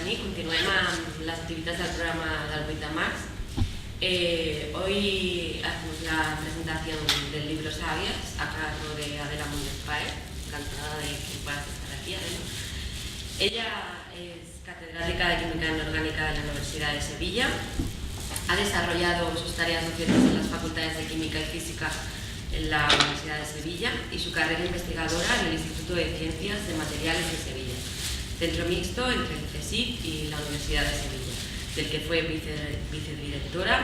nit. Continuem amb les activitats del programa del 8 de març. Hoy hacemos la presentación del libro Sabias a cargo de Adela Muñoz Páez. Encantada de que puedas estar aquí, Adela. Ella es catedrática de Química Inorgánica de la Universidad de Sevilla. Ha desarrollado sus tareas docentes en las facultades de Química y Física en la Universidad de Sevilla y su carrera investigadora en el Instituto de Ciencias de Materiales de Sevilla, centro mixto entre el CSIC y la Universidad de Sevilla, del que fue vicedirectora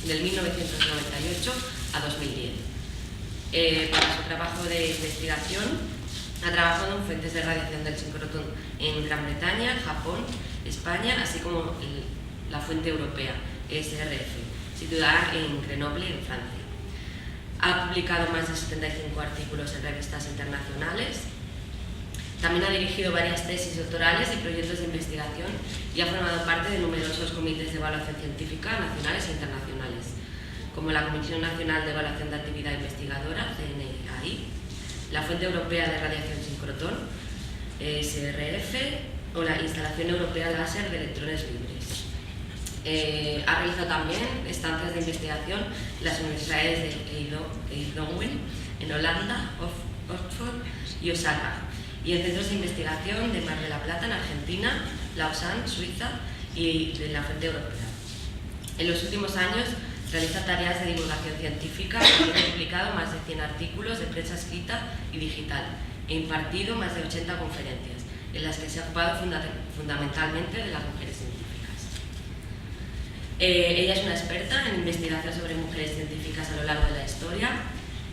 del 1998 a 2010. Para su trabajo de investigación ha trabajado en fuentes de radiación del sincrotrón en Gran Bretaña, Japón, España, así como la fuente europea, SRF, situada en Grenoble, en Francia. Ha publicado más de 75 artículos en revistas internacionales. También ha dirigido varias tesis doctorales y proyectos de investigación y ha formado parte de numerosos comités de evaluación científica nacionales e internacionales, como la Comisión Nacional de Evaluación de Actividad Investigadora, CNAI, la Fuente Europea de Radiación Sincrotrón, SRF, o la Instalación Europea Láser de Electrones Libres. Ha realizado también estancias de investigación en las universidades de Eindhoven, en Holanda, Oxford y Osaka, y en centros de investigación de Mar de la Plata, en Argentina, Lausanne, Suiza y de la Fuente Europea. En los últimos años realiza tareas de divulgación científica y ha publicado más de 100 artículos de prensa escrita y digital e impartido más de 80 conferencias, en las que se ha ocupado fundamentalmente de las mujeres científicas. Ella es una experta en investigación sobre mujeres científicas a lo largo de la historia.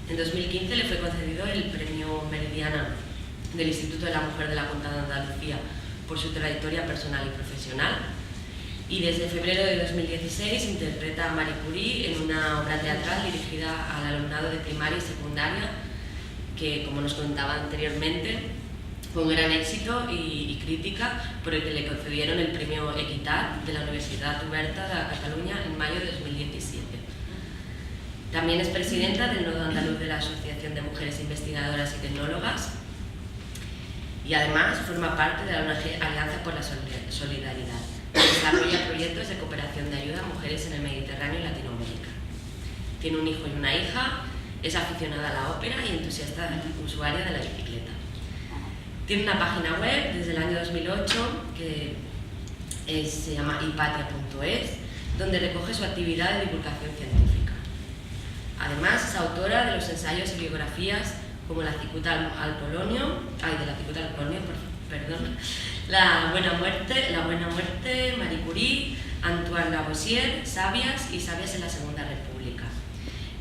En 2015 le fue concedido el Premio Meridiana del Instituto de la Mujer de la Junta de Andalucía por su trayectoria personal y profesional. Y desde febrero de 2016 interpreta a Marie Curie en una obra teatral dirigida al alumnado de primaria y secundaria que, como nos contaba anteriormente, fue un gran éxito y crítica por el que le concedieron el Premio Equitat de la Universitat Oberta de Cataluña en mayo de 2017. También es presidenta del Nodo Andaluz de la Asociación de Mujeres Investigadoras y Tecnólogas y además forma parte de la Alianza por la Solidaridad. Desarrolla proyectos de cooperación de ayuda a mujeres en el Mediterráneo y Latinoamérica. Tiene un hijo y una hija, es aficionada a la ópera y entusiasta usuaria de la bicicleta. Tiene una página web desde el año 2008 que se llama hipatia.es, donde recoge su actividad de divulgación científica. Además, es autora de los ensayos y biografías como La cicuta al polonio, La buena muerte, Marie Curie, Antoine Lavoisier, Sabias y Sabias en la Segunda República.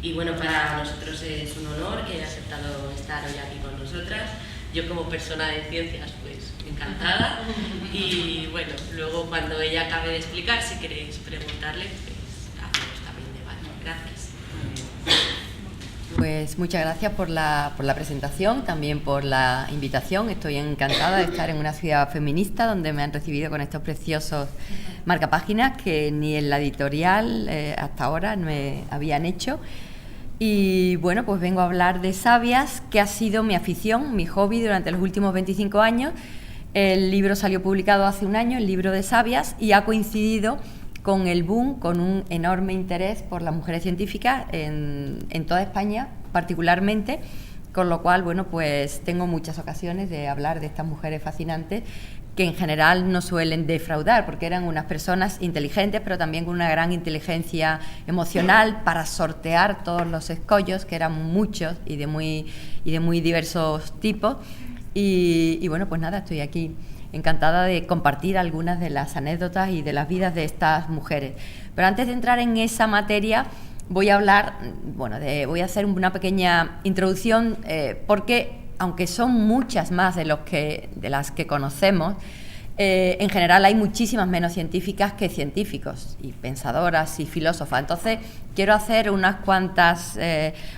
Y bueno, para nosotros es un honor que haya aceptado estar hoy aquí con nosotras. Yo como persona de ciencias, pues encantada. Y bueno, luego cuando ella acabe de explicar, si queréis preguntarle, pues hacemos también debate. Gracias. Pues muchas gracias por la presentación, también por la invitación. Estoy encantada de estar en una ciudad feminista donde me han recibido con estos preciosos marcapáginas que ni en la editorial hasta ahora me habían hecho. Y bueno, pues vengo a hablar de Sabias, que ha sido mi afición, mi hobby durante los últimos 25 años. El libro salió publicado hace un año, el libro de Sabias, y ha coincidido con el boom, con un enorme interés por las mujeres científicas en toda España, particularmente, con lo cual, bueno, pues tengo muchas ocasiones de hablar de estas mujeres fascinantes que en general no suelen defraudar, porque eran unas personas inteligentes, pero también con una gran inteligencia emocional para sortear todos los escollos, que eran muchos y de muy diversos tipos. Y bueno, pues nada, estoy aquí encantada de compartir algunas de las anécdotas y de las vidas de estas mujeres. Pero antes de entrar en esa materia, voy a hacer una pequeña introducción, porque aunque son muchas más de las que conocemos, en general hay muchísimas menos científicas que científicos, y pensadoras y filósofas. Entonces, quiero hacer unas cuantas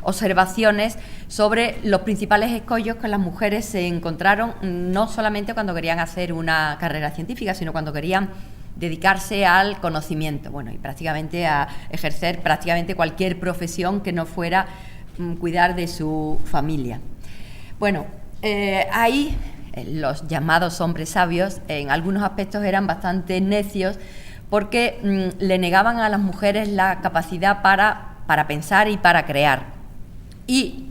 observaciones sobre los principales escollos que las mujeres se encontraron, no solamente cuando querían hacer una carrera científica, sino cuando querían dedicarse al conocimiento, bueno, y prácticamente a ejercer prácticamente cualquier profesión que no fuera cuidar de su familia. Bueno, hay los llamados hombres sabios, en algunos aspectos eran bastante necios porque le negaban a las mujeres la capacidad para pensar y para crear. Y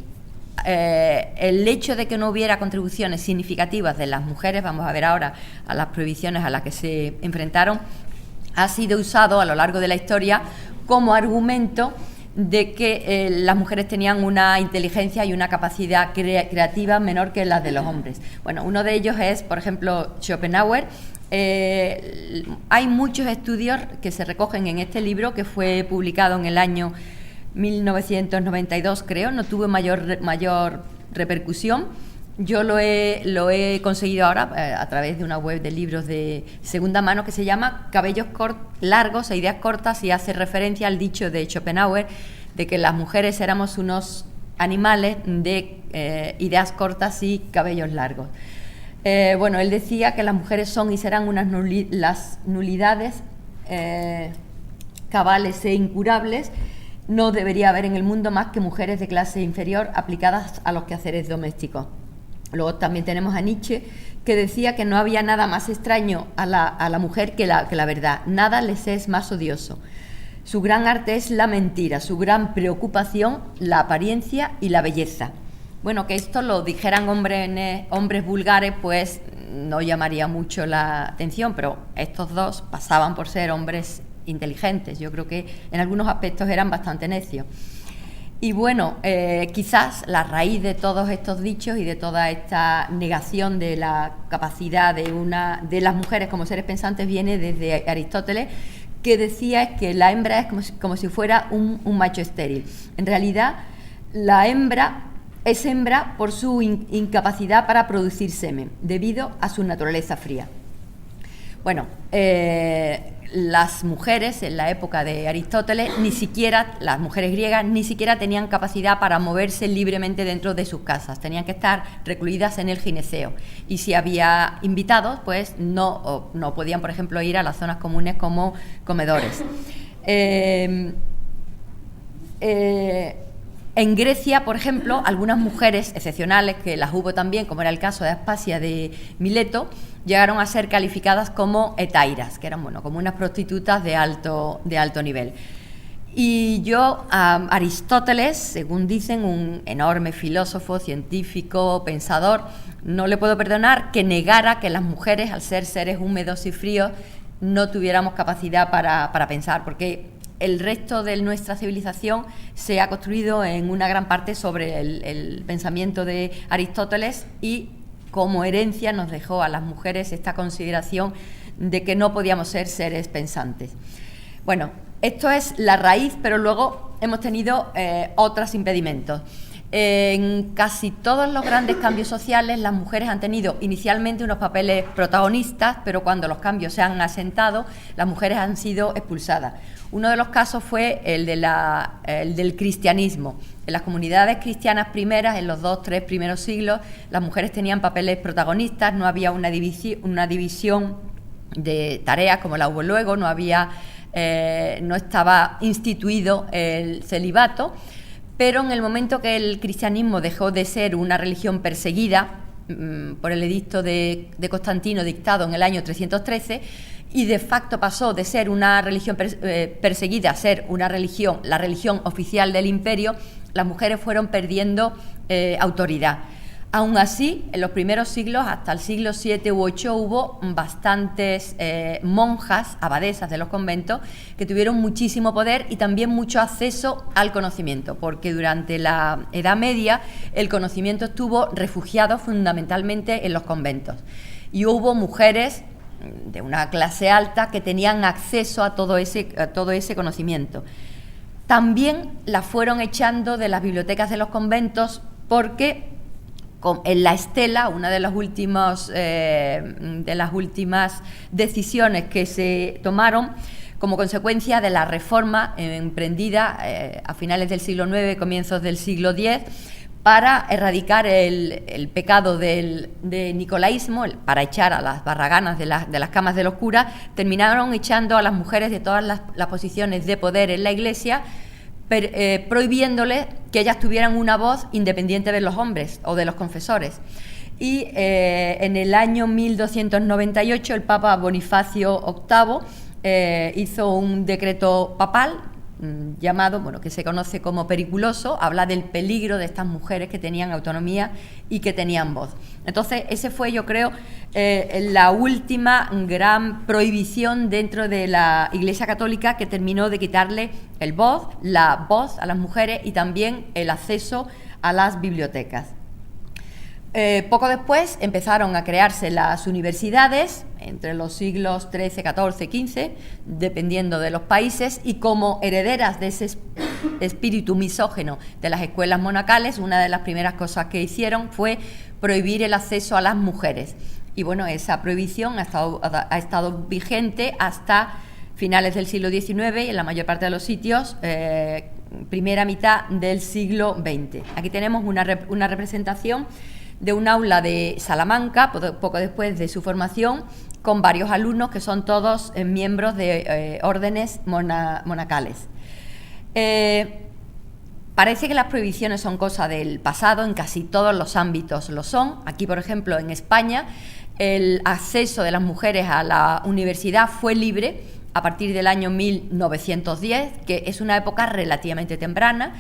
el hecho de que no hubiera contribuciones significativas de las mujeres, vamos a ver ahora a las prohibiciones a las que se enfrentaron, ha sido usado a lo largo de la historia como argumento de que las mujeres tenían una inteligencia y una capacidad creativa menor que las de los hombres. Bueno, uno de ellos es, por ejemplo, Schopenhauer. Hay muchos estudios que se recogen en este libro, que fue publicado en el año 1992, creo, no tuvo mayor repercusión. Yo lo he conseguido ahora a través de una web de libros de segunda mano que se llama Cabellos largos e ideas cortas, y hace referencia al dicho de Schopenhauer de que las mujeres éramos unos animales de ideas cortas y cabellos largos. Bueno, él decía que las mujeres son y serán las nulidades cabales e incurables. No debería haber en el mundo más que mujeres de clase inferior aplicadas a los quehaceres domésticos. Luego también tenemos a Nietzsche, que decía que no había nada más extraño a la mujer que la verdad. Nada les es más odioso. Su gran arte es la mentira, su gran preocupación, la apariencia y la belleza. Bueno, que esto lo dijeran hombres vulgares, pues no llamaría mucho la atención, pero estos dos pasaban por ser hombres inteligentes. Yo creo que en algunos aspectos eran bastante necios. Y bueno, quizás la raíz de todos estos dichos y de toda esta negación de la capacidad de las mujeres como seres pensantes viene desde Aristóteles, que decía que la hembra es como si fuera un macho estéril. En realidad, la hembra es hembra por su incapacidad para producir semen, debido a su naturaleza fría. Bueno, las mujeres en la época de Aristóteles, las mujeres griegas, ni siquiera tenían capacidad para moverse libremente dentro de sus casas, tenían que estar recluidas en el gineceo, y si había invitados, pues no podían, por ejemplo, ir a las zonas comunes como comedores. En Grecia, por ejemplo, algunas mujeres excepcionales, que las hubo también, como era el caso de Aspasia de Mileto, llegaron a ser calificadas como hetairas, que eran como unas prostitutas de alto nivel. Y Aristóteles, según dicen, un enorme filósofo, científico, pensador, no le puedo perdonar que negara que las mujeres, al ser seres húmedos y fríos, no tuviéramos capacidad para pensar, porque el resto de nuestra civilización se ha construido en una gran parte sobre el pensamiento de Aristóteles, y como herencia nos dejó a las mujeres esta consideración de que no podíamos ser seres pensantes. Bueno, esto es la raíz, pero luego hemos tenido otros impedimentos. En casi todos los grandes cambios sociales las mujeres han tenido inicialmente unos papeles protagonistas, pero cuando los cambios se han asentado, las mujeres han sido expulsadas. Uno de los casos fue el del cristianismo. En las comunidades cristianas primeras, en los 2-3 primeros siglos, las mujeres tenían papeles protagonistas, no había una división de tareas como la hubo luego, no estaba instituido el celibato. Pero en el momento que el cristianismo dejó de ser una religión perseguida por el edicto de Constantino dictado en el año 313, y de facto pasó de ser una religión perseguida a ser la religión oficial del imperio, las mujeres fueron perdiendo autoridad. Aún así, en los primeros siglos, hasta el siglo VII u VIII, hubo bastantes monjas, abadesas de los conventos, que tuvieron muchísimo poder y también mucho acceso al conocimiento, porque durante la Edad Media el conocimiento estuvo refugiado fundamentalmente en los conventos. Y hubo mujeres de una clase alta que tenían acceso a todo ese conocimiento. También las fueron echando de las bibliotecas de los conventos porque en la Estela, una de las últimas decisiones que se tomaron como consecuencia de la reforma emprendida a finales del siglo IX, comienzos del siglo X, para erradicar el pecado de nicolaísmo, para echar a las barraganas de las camas de los curas, terminaron echando a las mujeres de todas las posiciones de poder en la Iglesia, prohibiéndoles que ellas tuvieran una voz independiente de los hombres o de los confesores. y en el año 1298 el Papa Bonifacio VIII hizo un decreto papal llamado, bueno, que se conoce como periculoso, habla del peligro de estas mujeres que tenían autonomía y que tenían voz. Entonces, ese fue, yo creo, la última gran prohibición dentro de la Iglesia Católica, que terminó de quitarle la voz a las mujeres y también el acceso a las bibliotecas. Poco después empezaron a crearse las universidades entre los siglos XIII, XIV, XV, dependiendo de los países, y como herederas de ese espíritu misógino de las escuelas monacales, una de las primeras cosas que hicieron fue prohibir el acceso a las mujeres. Y bueno, esa prohibición ha estado vigente hasta finales del siglo XIX y en la mayor parte de los sitios primera mitad del siglo XX. Aquí tenemos una representación de un aula de Salamanca, poco después de su formación, con varios alumnos que son todos miembros de órdenes monacales. Parece que las prohibiciones son cosa del pasado, en casi todos los ámbitos lo son. Aquí, por ejemplo, en España, el acceso de las mujeres a la universidad fue libre a partir del año 1910, que es una época relativamente temprana.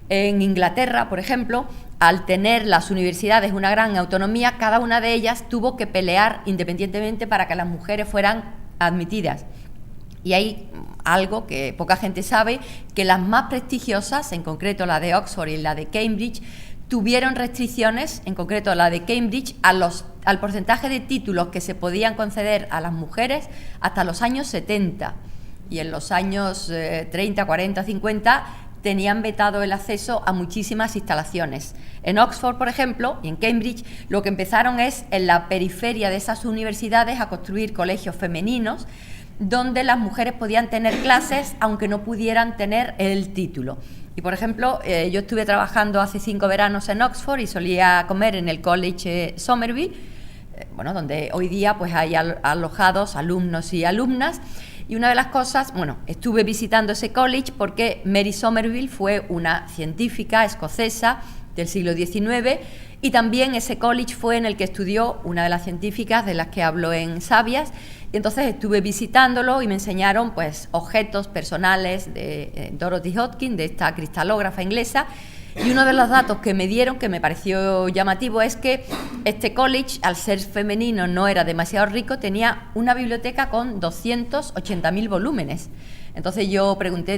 En Inglaterra, por ejemplo, al tener las universidades una gran autonomía, cada una de ellas tuvo que pelear independientemente para que las mujeres fueran admitidas. Y hay algo que poca gente sabe, que las más prestigiosas, en concreto la de Oxford y la de Cambridge, tuvieron restricciones, en concreto la de Cambridge, al porcentaje de títulos que se podían conceder a las mujeres hasta los años 70. Y en los años 30, 40, 50... tenían vetado el acceso a muchísimas instalaciones. En Oxford, por ejemplo, y en Cambridge, lo que empezaron es, en la periferia de esas universidades, a construir colegios femeninos donde las mujeres podían tener clases aunque no pudieran tener el título. Y, por ejemplo, yo estuve trabajando hace 5 veranos en Oxford y solía comer en el College Somerville, donde hoy día pues hay alojados alumnos y alumnas. Y una de las cosas, estuve visitando ese college porque Mary Somerville fue una científica escocesa del siglo XIX, y también ese college fue en el que estudió una de las científicas de las que hablo en Sabias. Y entonces estuve visitándolo y me enseñaron pues objetos personales de Dorothy Hodgkin, de esta cristalógrafa inglesa. Y uno de los datos que me dieron, que me pareció llamativo, es que este college, al ser femenino, no era demasiado rico, tenía una biblioteca con 280.000 volúmenes. Entonces yo pregunté,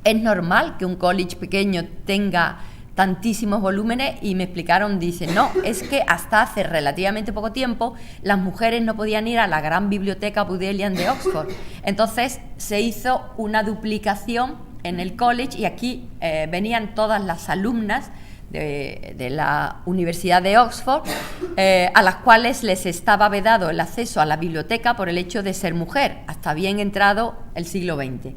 ¿es normal que un college pequeño tenga tantísimos volúmenes? Y me explicaron, dicen, no, es que hasta hace relativamente poco tiempo las mujeres no podían ir a la gran biblioteca Bodleian de Oxford. Entonces se hizo una duplicación en el college, y aquí venían todas las alumnas de la Universidad de Oxford, a las cuales les estaba vedado el acceso a la biblioteca por el hecho de ser mujer, hasta bien entrado el siglo XX.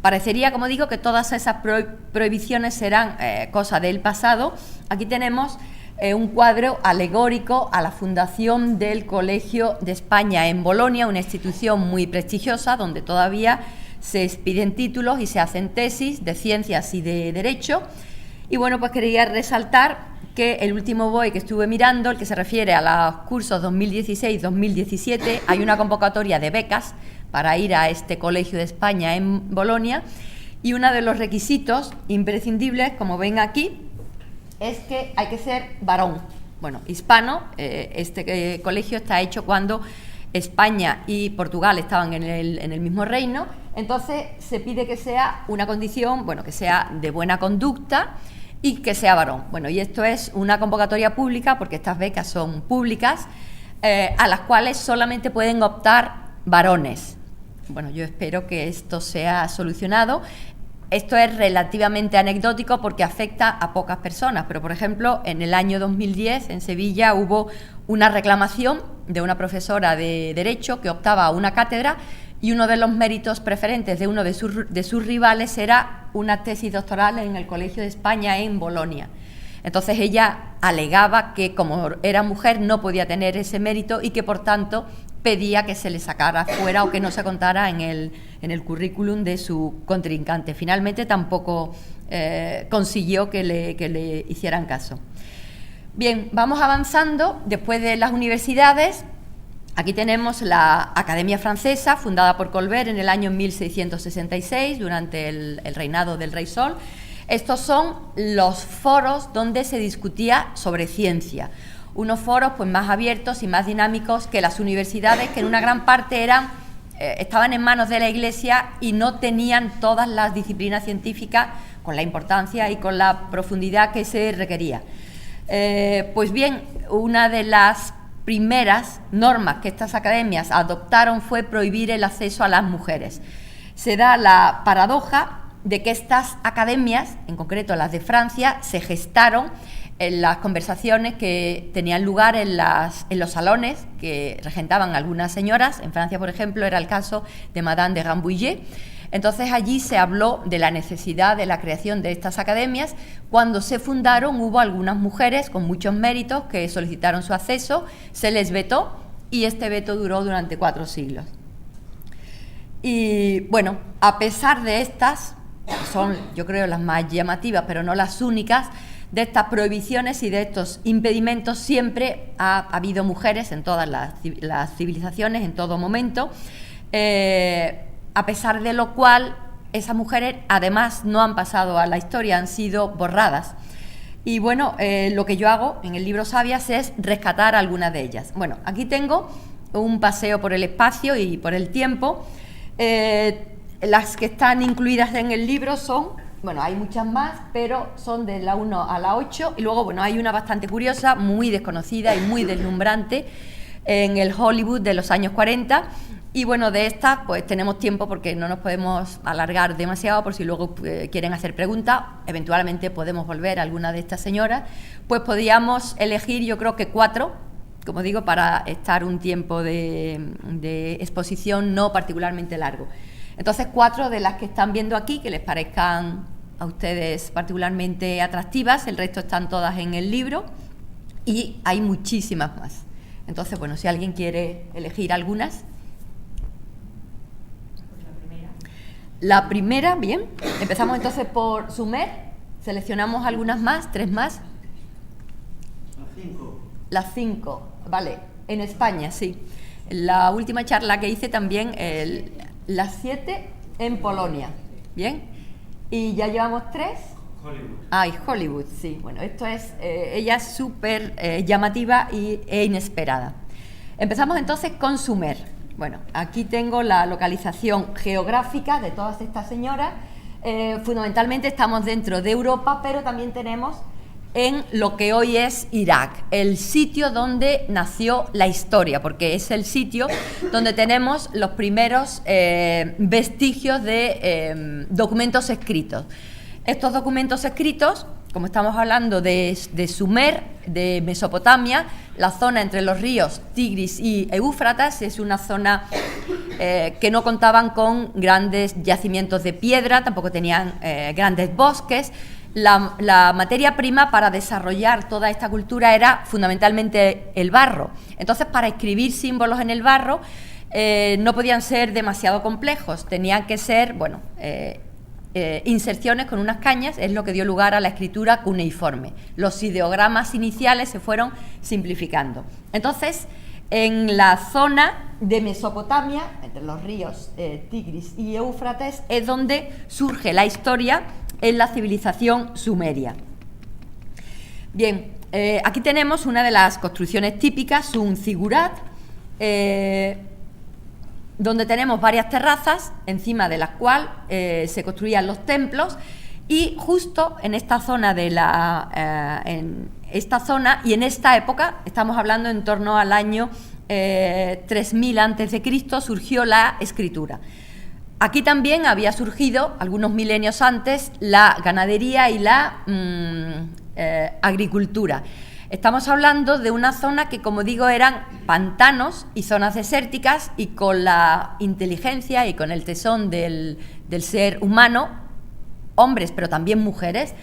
Parecería, como digo, que todas esas prohibiciones serán cosa del pasado. Aquí tenemos un cuadro alegórico a la fundación del Colegio de España en Bolonia, una institución muy prestigiosa donde todavía se expiden títulos y se hacen tesis de ciencias y de derecho. Y pues quería resaltar que el último BOE que estuve mirando, el que se refiere a los cursos 2016-2017, hay una convocatoria de becas para ir a este Colegio de España en Bolonia, y uno de los requisitos imprescindibles, como ven aquí, es que hay que ser varón, hispano. Este colegio está hecho cuando España y Portugal estaban en el mismo reino. Entonces se pide que sea una condición, que sea de buena conducta y que sea varón. Y esto es una convocatoria pública, porque estas becas son públicas, a las cuales solamente pueden optar varones. Yo espero que esto sea solucionado. Esto es relativamente anecdótico porque afecta a pocas personas, pero por ejemplo en el año 2010 en Sevilla hubo una reclamación de una profesora de Derecho que optaba a una cátedra, y uno de los méritos preferentes de uno de sus rivales era una tesis doctoral en el Colegio de España en Bolonia. Entonces ella alegaba que como era mujer no podía tener ese mérito y que por tanto pedía que se le sacara fuera o que no se contara en el currículum de su contrincante. Finalmente tampoco consiguió que le hicieran caso. Bien, vamos avanzando. Después de las universidades, aquí tenemos la Academia Francesa, fundada por Colbert en el año 1666, durante el reinado del Rey Sol. Estos son los foros donde se discutía sobre ciencia. Unos foros pues más abiertos y más dinámicos que las universidades, que en una gran parte estaban en manos de la Iglesia y no tenían todas las disciplinas científicas con la importancia y con la profundidad que se requería. Pues bien, una de las primeras normas que estas academias adoptaron fue prohibir el acceso a las mujeres. Se da la paradoja de que estas academias, en concreto las de Francia, se gestaron en las conversaciones que tenían lugar en los salones que regentaban algunas señoras. En Francia, por ejemplo, era el caso de Madame de Rambouillet. Entonces allí se habló de la necesidad de la creación de estas academias. Cuando se fundaron hubo algunas mujeres con muchos méritos que solicitaron su acceso, se les vetó y este veto duró durante 4 siglos. Y bueno, a pesar de estas, que son yo creo las más llamativas pero no las únicas, de estas prohibiciones y de estos impedimentos siempre ha habido mujeres en todas las civilizaciones, en todo momento. A pesar de lo cual, esas mujeres además no han pasado a la historia, han sido borradas. Y bueno, lo que yo hago en el libro Sabias es rescatar algunas de ellas. Bueno, aquí tengo un paseo por el espacio y por el tiempo. Las que están incluidas en el libro son, bueno, hay muchas más, pero son de la 1 a la 8. Y luego, bueno, hay una bastante curiosa, muy desconocida y muy deslumbrante, en el Hollywood de los años 40. Y bueno, de estas pues tenemos tiempo porque no nos podemos alargar demasiado por si luego quieren hacer preguntas. Eventualmente podemos volver a alguna de estas señoras. Pues podríamos elegir, yo creo que 4, como digo, para estar un tiempo de exposición no particularmente largo. Entonces 4 de las que están viendo aquí, que les parezcan a ustedes particularmente atractivas, el resto están todas en el libro y hay muchísimas más. Entonces, bueno, si alguien quiere elegir algunas. La primera, bien, empezamos entonces por Sumer, seleccionamos algunas más, 3 más. Las 5, vale, en España, sí. La última charla que hice también, las 7 en Polonia, bien. Y ya llevamos 3. Hollywood. Y Hollywood, sí. Bueno, esto es, ella es súper llamativa e inesperada. Empezamos entonces con Sumer. Bueno, aquí tengo la localización geográfica de todas estas señoras. Fundamentalmente estamos dentro de Europa, pero también tenemos en lo que hoy es Irak, el sitio donde nació la historia, porque es el sitio donde tenemos los primeros vestigios de documentos escritos. Estos documentos escritos, como estamos hablando de Sumer, de Mesopotamia, la zona entre los ríos Tigris y Éufrates es una zona que no contaban con grandes yacimientos de piedra, tampoco tenían grandes bosques. La materia prima para desarrollar toda esta cultura era fundamentalmente el barro. Entonces, para escribir símbolos en el barro no podían ser demasiado complejos, tenían que ser, bueno, inserciones con unas cañas, es lo que dio lugar a la escritura cuneiforme. Los ideogramas iniciales se fueron simplificando. Entonces, en la zona de Mesopotamia, entre los ríos Tigris y Éufrates, es donde surge la historia en la civilización sumeria. Bien, aquí tenemos una de las construcciones típicas, un zigurat, donde tenemos varias terrazas, encima de las cuales se construían los templos, y justo en esta zona en esta zona y en esta época, estamos hablando en torno al año 3000 a.C., surgió la escritura. Aquí también había surgido, algunos milenios antes, la ganadería y la agricultura. Estamos hablando de una zona que, como digo, eran pantanos y zonas desérticas, y con la inteligencia y con el tesón del ser humano, hombres pero también mujeres,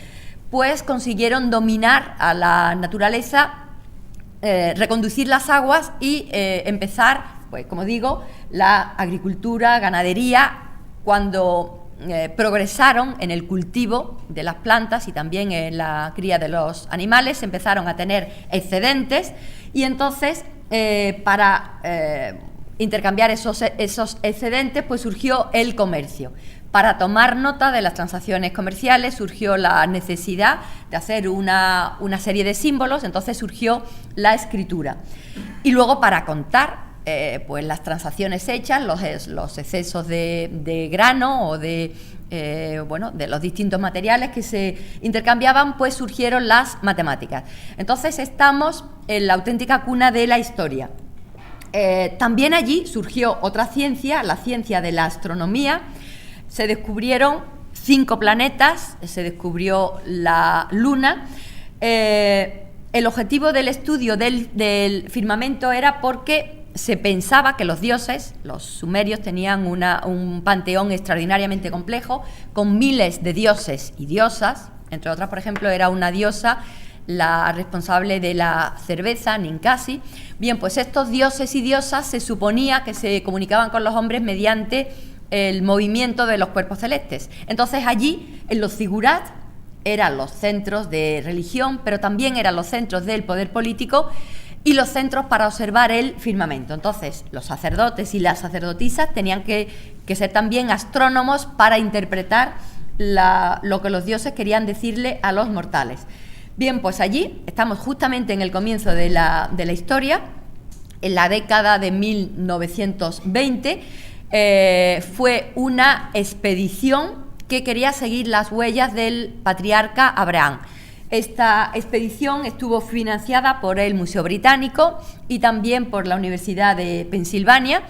pues consiguieron dominar a la naturaleza, reconducir las aguas y empezar, pues como digo, la agricultura, ganadería. Cuando progresaron en el cultivo de las plantas y también en la cría de los animales, empezaron a tener excedentes y entonces para intercambiar esos excedentes pues surgió el comercio. Para tomar nota de las transacciones comerciales surgió la necesidad de hacer una serie de símbolos, entonces surgió la escritura. Y luego para contar pues las transacciones hechas, los excesos de grano o de los distintos materiales que se intercambiaban, pues surgieron las matemáticas. Entonces estamos en la auténtica cuna de la historia. También allí surgió otra ciencia, la ciencia de la astronomía. Se descubrieron 5 planetas, se descubrió la Luna. El objetivo del estudio del firmamento era porque se pensaba que los dioses, los sumerios, tenían un panteón extraordinariamente complejo, con miles de dioses y diosas. Entre otras, por ejemplo, era una diosa la responsable de la cerveza, Ninkasi. Bien, pues estos dioses y diosas se suponía que se comunicaban con los hombres mediante el movimiento de los cuerpos celestes. Entonces allí, en los zigurat, eran los centros de religión, pero también eran los centros del poder político y los centros para observar el firmamento. Entonces, los sacerdotes y las sacerdotisas tenían que ser también astrónomos para interpretar lo que los dioses querían decirle a los mortales. Bien, pues allí estamos justamente en el comienzo de la historia, en la década de 1920, fue una expedición que quería seguir las huellas del patriarca Abraham. Esta expedición estuvo financiada por el Museo Británico y también por la Universidad de Pensilvania.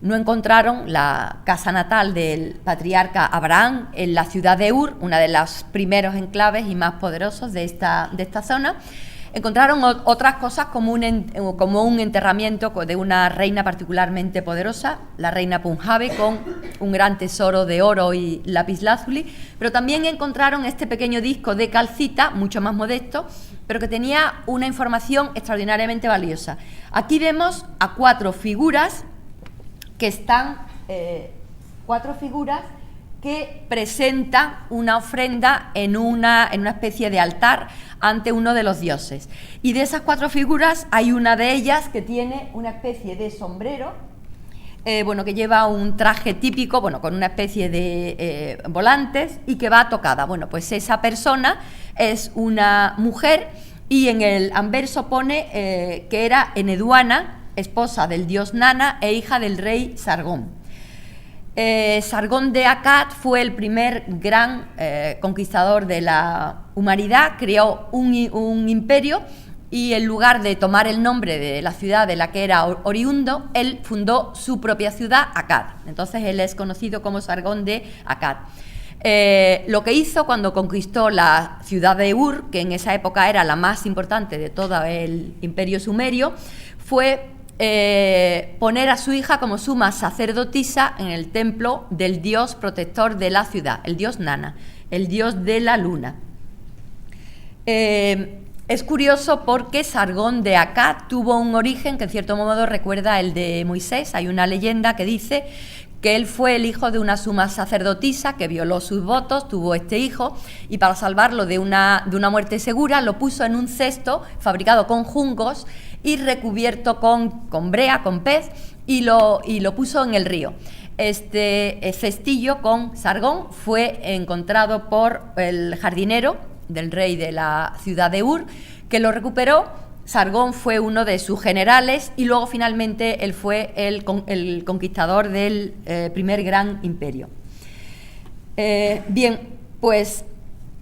No encontraron la casa natal del patriarca Abraham en la ciudad de Ur, una de los primeros enclaves y más poderosos de esta zona. Encontraron otras cosas como un enterramiento de una reina particularmente poderosa, la reina Punjabi, con un gran tesoro de oro y lapislázuli, pero también encontraron este pequeño disco de calcita, mucho más modesto, pero que tenía una información extraordinariamente valiosa. Aquí vemos a 4 figuras que están, 4 figuras que presentan una ofrenda en una especie de altar ante uno de los dioses. Y de esas 4 figuras hay una de ellas que tiene una especie de sombrero, que lleva un traje típico, con una especie de volantes y que va tocada. Bueno, pues esa persona es una mujer y en el anverso pone que era Eneduana, esposa del dios Nana e hija del rey Sargón. Sargón de Akkad fue el primer gran conquistador de la humanidad, creó un imperio y en lugar de tomar el nombre de la ciudad de la que era oriundo, él fundó su propia ciudad, Akkad. Entonces él es conocido como Sargón de Akkad. Lo que hizo cuando conquistó la ciudad de Ur, que en esa época era la más importante de todo el imperio sumerio, fue poner a su hija como suma sacerdotisa en el templo del dios protector de la ciudad, el dios Nana, el dios de la luna. Es curioso porque Sargón de Akkad tuvo un origen que en cierto modo recuerda el de Moisés. Hay una leyenda que dice que él fue el hijo de una suma sacerdotisa que violó sus votos, tuvo este hijo y para salvarlo de una muerte segura lo puso en un cesto fabricado con juncos y recubierto con brea, con pez, y lo puso en el río. Este cestillo con Sargón fue encontrado por el jardinero del rey de la ciudad de Ur, que lo recuperó. Sargón fue uno de sus generales y luego finalmente él fue el conquistador del primer gran imperio. Bien, pues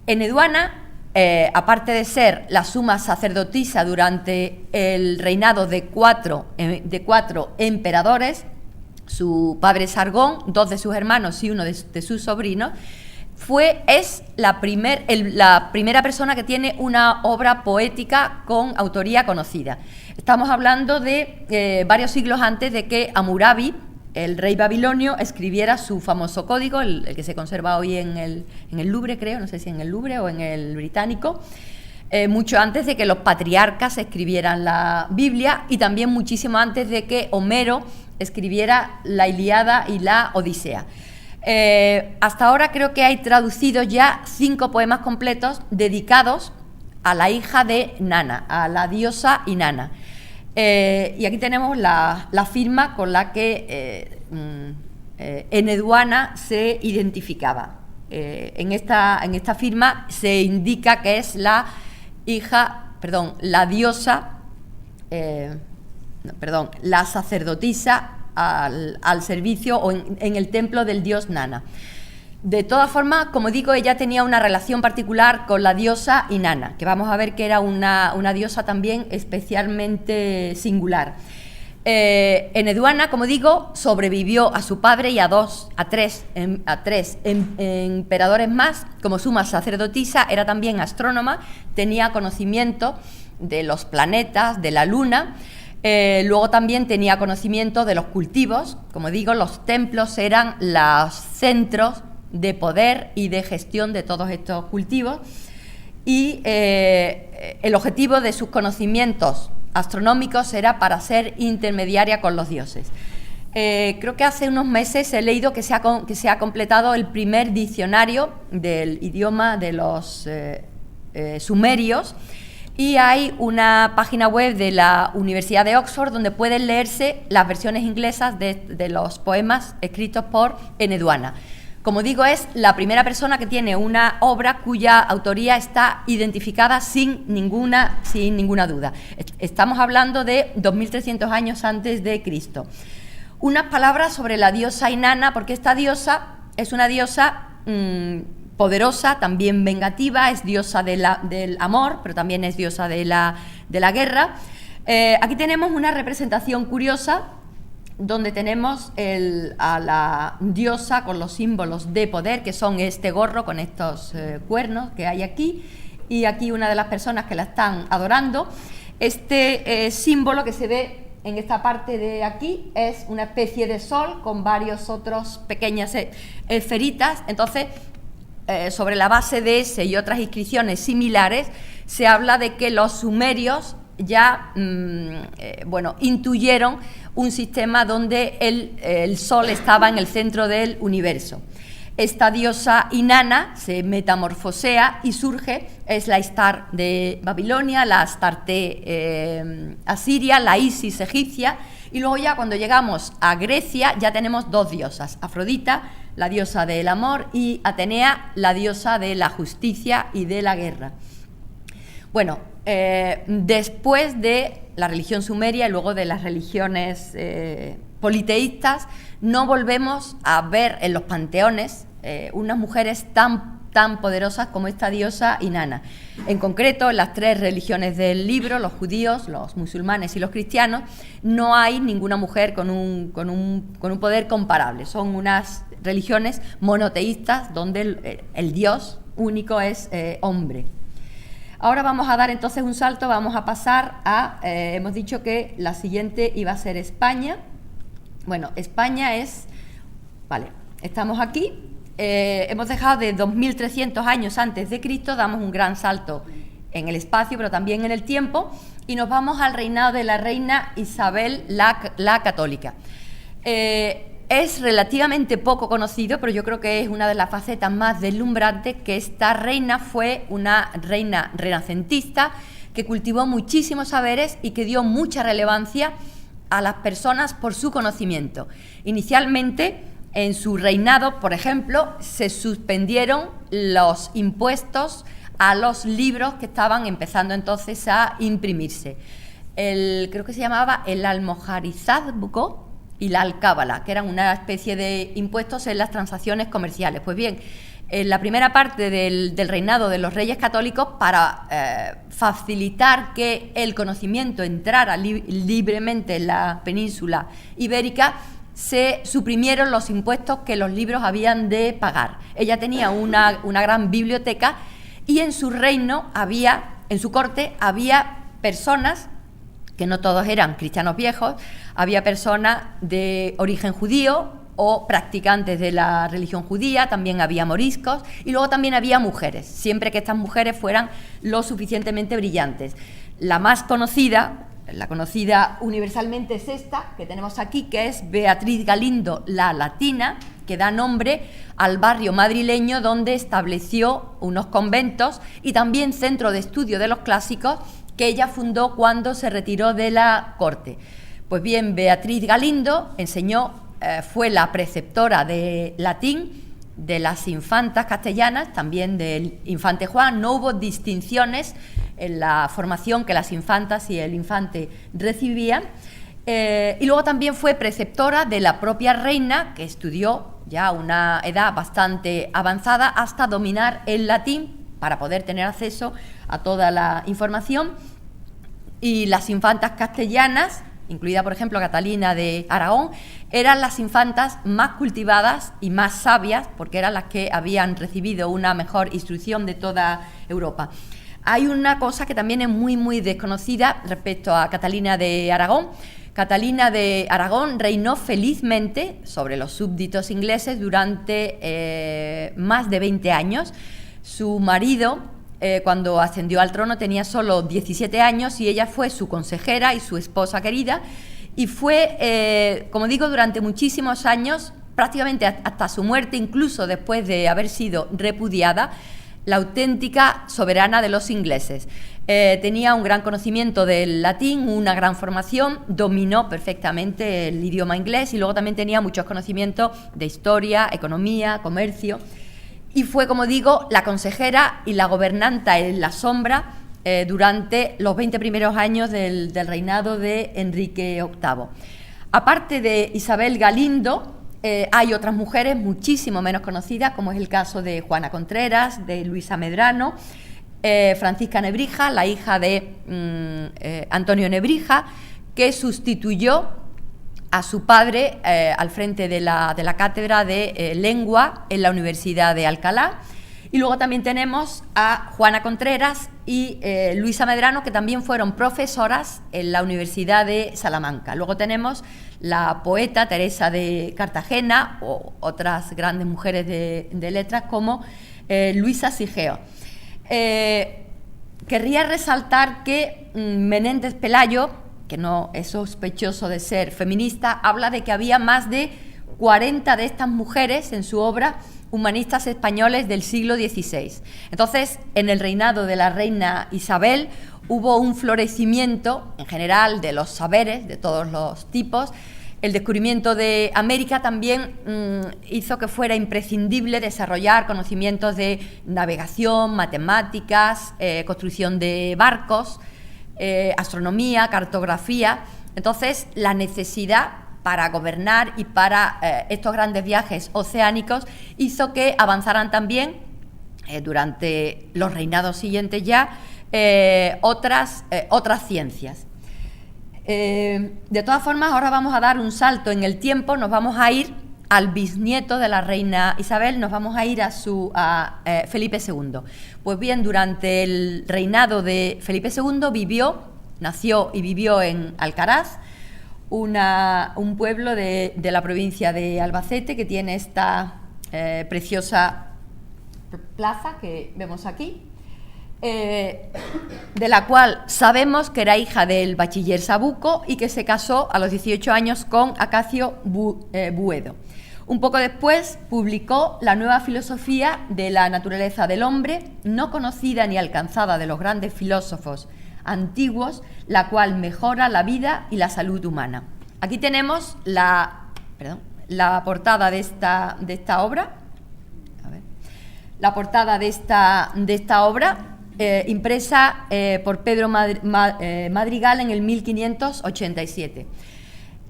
Eneduana, aparte de ser la suma sacerdotisa durante el reinado de cuatro emperadores, su padre Sargón, 2 de sus hermanos y uno de sus sobrinos, es la primera persona que tiene una obra poética con autoría conocida. Estamos hablando de varios siglos antes de que Hammurabi, el rey babilonio, escribiera su famoso código, el que se conserva hoy en el Louvre, creo, no sé si en el Louvre o en el Británico, mucho antes de que los patriarcas escribieran la Biblia y también muchísimo antes de que Homero escribiera la Ilíada y la Odisea. Hasta ahora creo que hay traducidos ya 5 poemas completos dedicados a la hija de Nana, a la diosa Inanna. Y aquí tenemos la firma con la que Eneduana se identificaba. En esta firma se indica que es la diosa, la sacerdotisa al servicio o en el templo del dios Nana. De todas formas, como digo, ella tenía una relación particular con la diosa Inanna, que vamos a ver que era una diosa también especialmente singular. Eneduana, como digo, sobrevivió a su padre y a tres emperadores más. Como suma sacerdotisa, era también astrónoma, tenía conocimiento de los planetas, de la luna. Luego también tenía conocimiento de los cultivos. Como digo, los templos eran los centros de poder y de gestión de todos estos cultivos. Y el objetivo de sus conocimientos astronómicos era para ser intermediaria con los dioses. Creo que hace unos meses he leído que se ha completado el primer diccionario del idioma de los sumerios, y hay una página web de la Universidad de Oxford donde pueden leerse las versiones inglesas de los poemas escritos por Eneduana. Como digo, es la primera persona que tiene una obra cuya autoría está identificada sin ninguna duda. Estamos hablando de 2300 años antes de Cristo. Unas palabras sobre la diosa Inanna, porque esta diosa es una diosa poderosa, también vengativa, es diosa del amor, pero también es diosa de la guerra. Aquí tenemos una representación curiosa donde tenemos a la diosa con los símbolos de poder, que son este gorro con estos cuernos que hay aquí, y aquí una de las personas que la están adorando. Este símbolo que se ve en esta parte de aquí es una especie de sol con varios otros pequeñas esferitas. Entonces, sobre la base de ese y otras inscripciones similares, se habla de que los sumerios ya intuyeron un sistema donde el sol estaba en el centro del universo. Esta diosa Inanna se metamorfosea y surge, es la Ishtar de Babilonia, la Astarte asiria, la Isis egipcia, y luego ya cuando llegamos a Grecia ya tenemos 2 diosas, Afrodita, la diosa del amor, y Atenea, la diosa de la justicia y de la guerra. Bueno, después de la religión sumeria y luego de las religiones politeístas, no volvemos a ver en los panteones unas mujeres tan poderosas como esta diosa Inanna. En concreto, en las 3 religiones del libro, los judíos, los musulmanes y los cristianos, no hay ninguna mujer con un poder comparable. Son unas religiones monoteístas donde el Dios único es hombre. Ahora vamos a dar entonces un salto, vamos a pasar hemos dicho que la siguiente iba a ser España. Bueno, España estamos aquí, hemos dejado de 2300 años antes de Cristo, damos un gran salto en el espacio, pero también en el tiempo, y nos vamos al reinado de la reina Isabel la Católica. Es relativamente poco conocido, pero yo creo que es una de las facetas más deslumbrantes, que esta reina fue una reina renacentista que cultivó muchísimos saberes y que dio mucha relevancia a las personas por su conocimiento. Inicialmente, en su reinado, por ejemplo, se suspendieron los impuestos a los libros que estaban empezando entonces a imprimirse. Creo que se llamaba el almoharizazgo y la alcábala, que eran una especie de impuestos en las transacciones comerciales. Pues bien, en la primera parte del reinado de los reyes católicos, para facilitar que el conocimiento entrara libremente en la península ibérica, se suprimieron los impuestos que los libros habían de pagar. Ella tenía una gran biblioteca, y en su reino en su corte había personas, que no todos eran cristianos viejos, había personas de origen judío o practicantes de la religión judía, también había moriscos, y luego también había mujeres, siempre que estas mujeres fueran lo suficientemente brillantes. La más conocida, la conocida universalmente, es esta que tenemos aquí, que es Beatriz Galindo la Latina, que da nombre al barrio madrileño donde estableció unos conventos y también centro de estudio de los clásicos que ella fundó cuando se retiró de la corte. Pues bien, Beatriz Galindo fue la preceptora de latín de las infantas castellanas, también del infante Juan. No hubo distinciones en la formación que las infantas y el infante recibían. Y luego también fue preceptora de la propia reina, que estudió ya a una edad bastante avanzada hasta dominar el latín para poder tener acceso a toda la información. Y las infantas castellanas, incluida por ejemplo Catalina de Aragón, eran las infantas más cultivadas y más sabias, porque eran las que habían recibido una mejor instrucción de toda Europa. Hay una cosa que también es muy desconocida respecto a Catalina de Aragón. Catalina de Aragón reinó felizmente sobre los súbditos ingleses durante más de 20 años. Su marido, cuando ascendió al trono, tenía solo 17 años y ella fue su consejera y su esposa querida, y fue, como digo, durante muchísimos años, prácticamente hasta su muerte, incluso después de haber sido repudiada, la auténtica soberana de los ingleses. Tenía un gran conocimiento del latín, una gran formación, dominó perfectamente el idioma inglés y luego también tenía muchos conocimientos de historia, economía, comercio, y fue, como digo, la consejera y la gobernanta en la sombra durante los 20 primeros años del reinado de Enrique VIII. Aparte de Isabel Galindo, hay otras mujeres muchísimo menos conocidas, como es el caso de Juana Contreras, de Luisa Medrano, Francisca Nebrija, la hija de Antonio Nebrija, que sustituyó a su padre al frente de la cátedra de lengua en la Universidad de Alcalá. Y luego también tenemos a Juana Contreras y Luisa Medrano, que también fueron profesoras en la Universidad de Salamanca. Luego tenemos la poeta Teresa de Cartagena o otras grandes mujeres de letras como Luisa Sigeo. Querría resaltar que Menéndez Pelayo, que no es sospechoso de ser feminista, habla de que había más de 40 de estas mujeres en su obra humanistas españoles del siglo XVI. Entonces, en el reinado de la reina Isabel hubo un florecimiento en general de los saberes de todos los tipos. El descubrimiento de América también hizo que fuera imprescindible desarrollar conocimientos de navegación, matemáticas, construcción de barcos, astronomía, cartografía. Entonces, la necesidad para gobernar y para estos grandes viajes oceánicos hizo que avanzaran también durante los reinados siguientes ya otras ciencias. De todas formas, ahora vamos a dar un salto en el tiempo, nos vamos a ir al bisnieto de la reina Isabel, nos vamos a ir a Felipe II. Pues bien, durante el reinado de Felipe II nació y vivió en Alcaraz, un pueblo de la provincia de Albacete, que tiene esta preciosa plaza que vemos aquí, de la cual sabemos que era hija del bachiller Sabuco y que se casó a los 18 años con Acacio Buedo. Un poco después publicó La nueva filosofía de la naturaleza del hombre, no conocida ni alcanzada de los grandes filósofos antiguos, la cual mejora la vida y la salud humana. Aquí tenemos la portada de esta obra. A ver. La portada de esta obra, impresa por Pedro Madrigal en el 1587.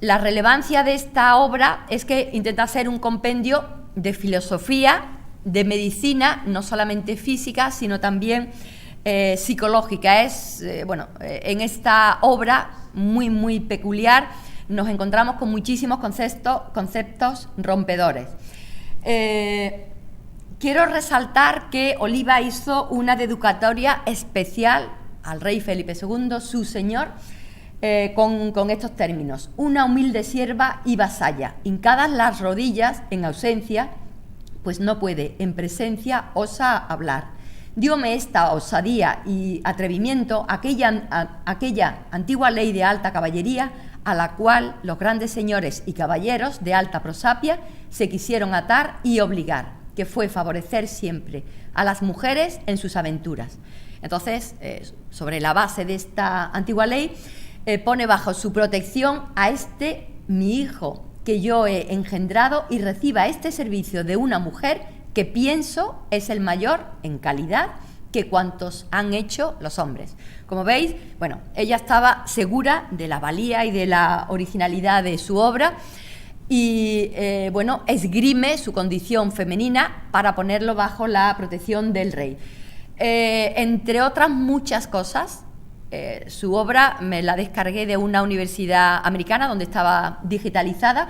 La relevancia de esta obra es que intenta ser un compendio de filosofía, de medicina, no solamente física, sino también psicológica. En esta obra muy peculiar nos encontramos con muchísimos conceptos rompedores. Quiero resaltar que Oliva hizo una dedicatoria especial al rey Felipe II, su señor, con estos términos: una humilde sierva y vasalla, hincadas las rodillas en ausencia, pues no puede, en presencia osa hablar. Dióme esta osadía y atrevimiento aquella antigua ley de alta caballería, a la cual los grandes señores y caballeros de alta prosapia se quisieron atar y obligar, que fue favorecer siempre a las mujeres en sus aventuras. Entonces, sobre la base de esta antigua ley, pone bajo su protección a mi hijo, que yo he engendrado, y reciba este servicio de una mujer que pienso es el mayor en calidad que cuantos han hecho los hombres. Como veis, bueno, ella estaba segura de la valía y de la originalidad de su obra y, bueno, esgrime su condición femenina para ponerlo bajo la protección del rey. Entre otras muchas cosas, su obra me la descargué de una universidad americana donde estaba digitalizada.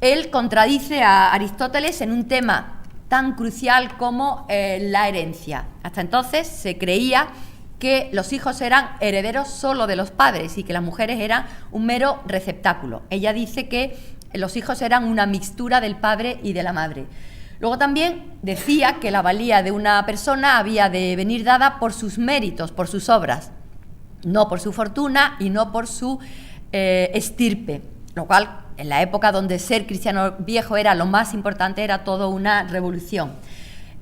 Él contradice a Aristóteles en un tema tan crucial como la herencia. Hasta entonces se creía que los hijos eran herederos solo de los padres y que las mujeres eran un mero receptáculo. Ella dice que los hijos eran una mixtura del padre y de la madre. Luego también decía que la valía de una persona había de venir dada por sus méritos, por sus obras, no por su fortuna y no por su estirpe, lo cual en la época donde ser cristiano viejo era lo más importante, era toda una revolución.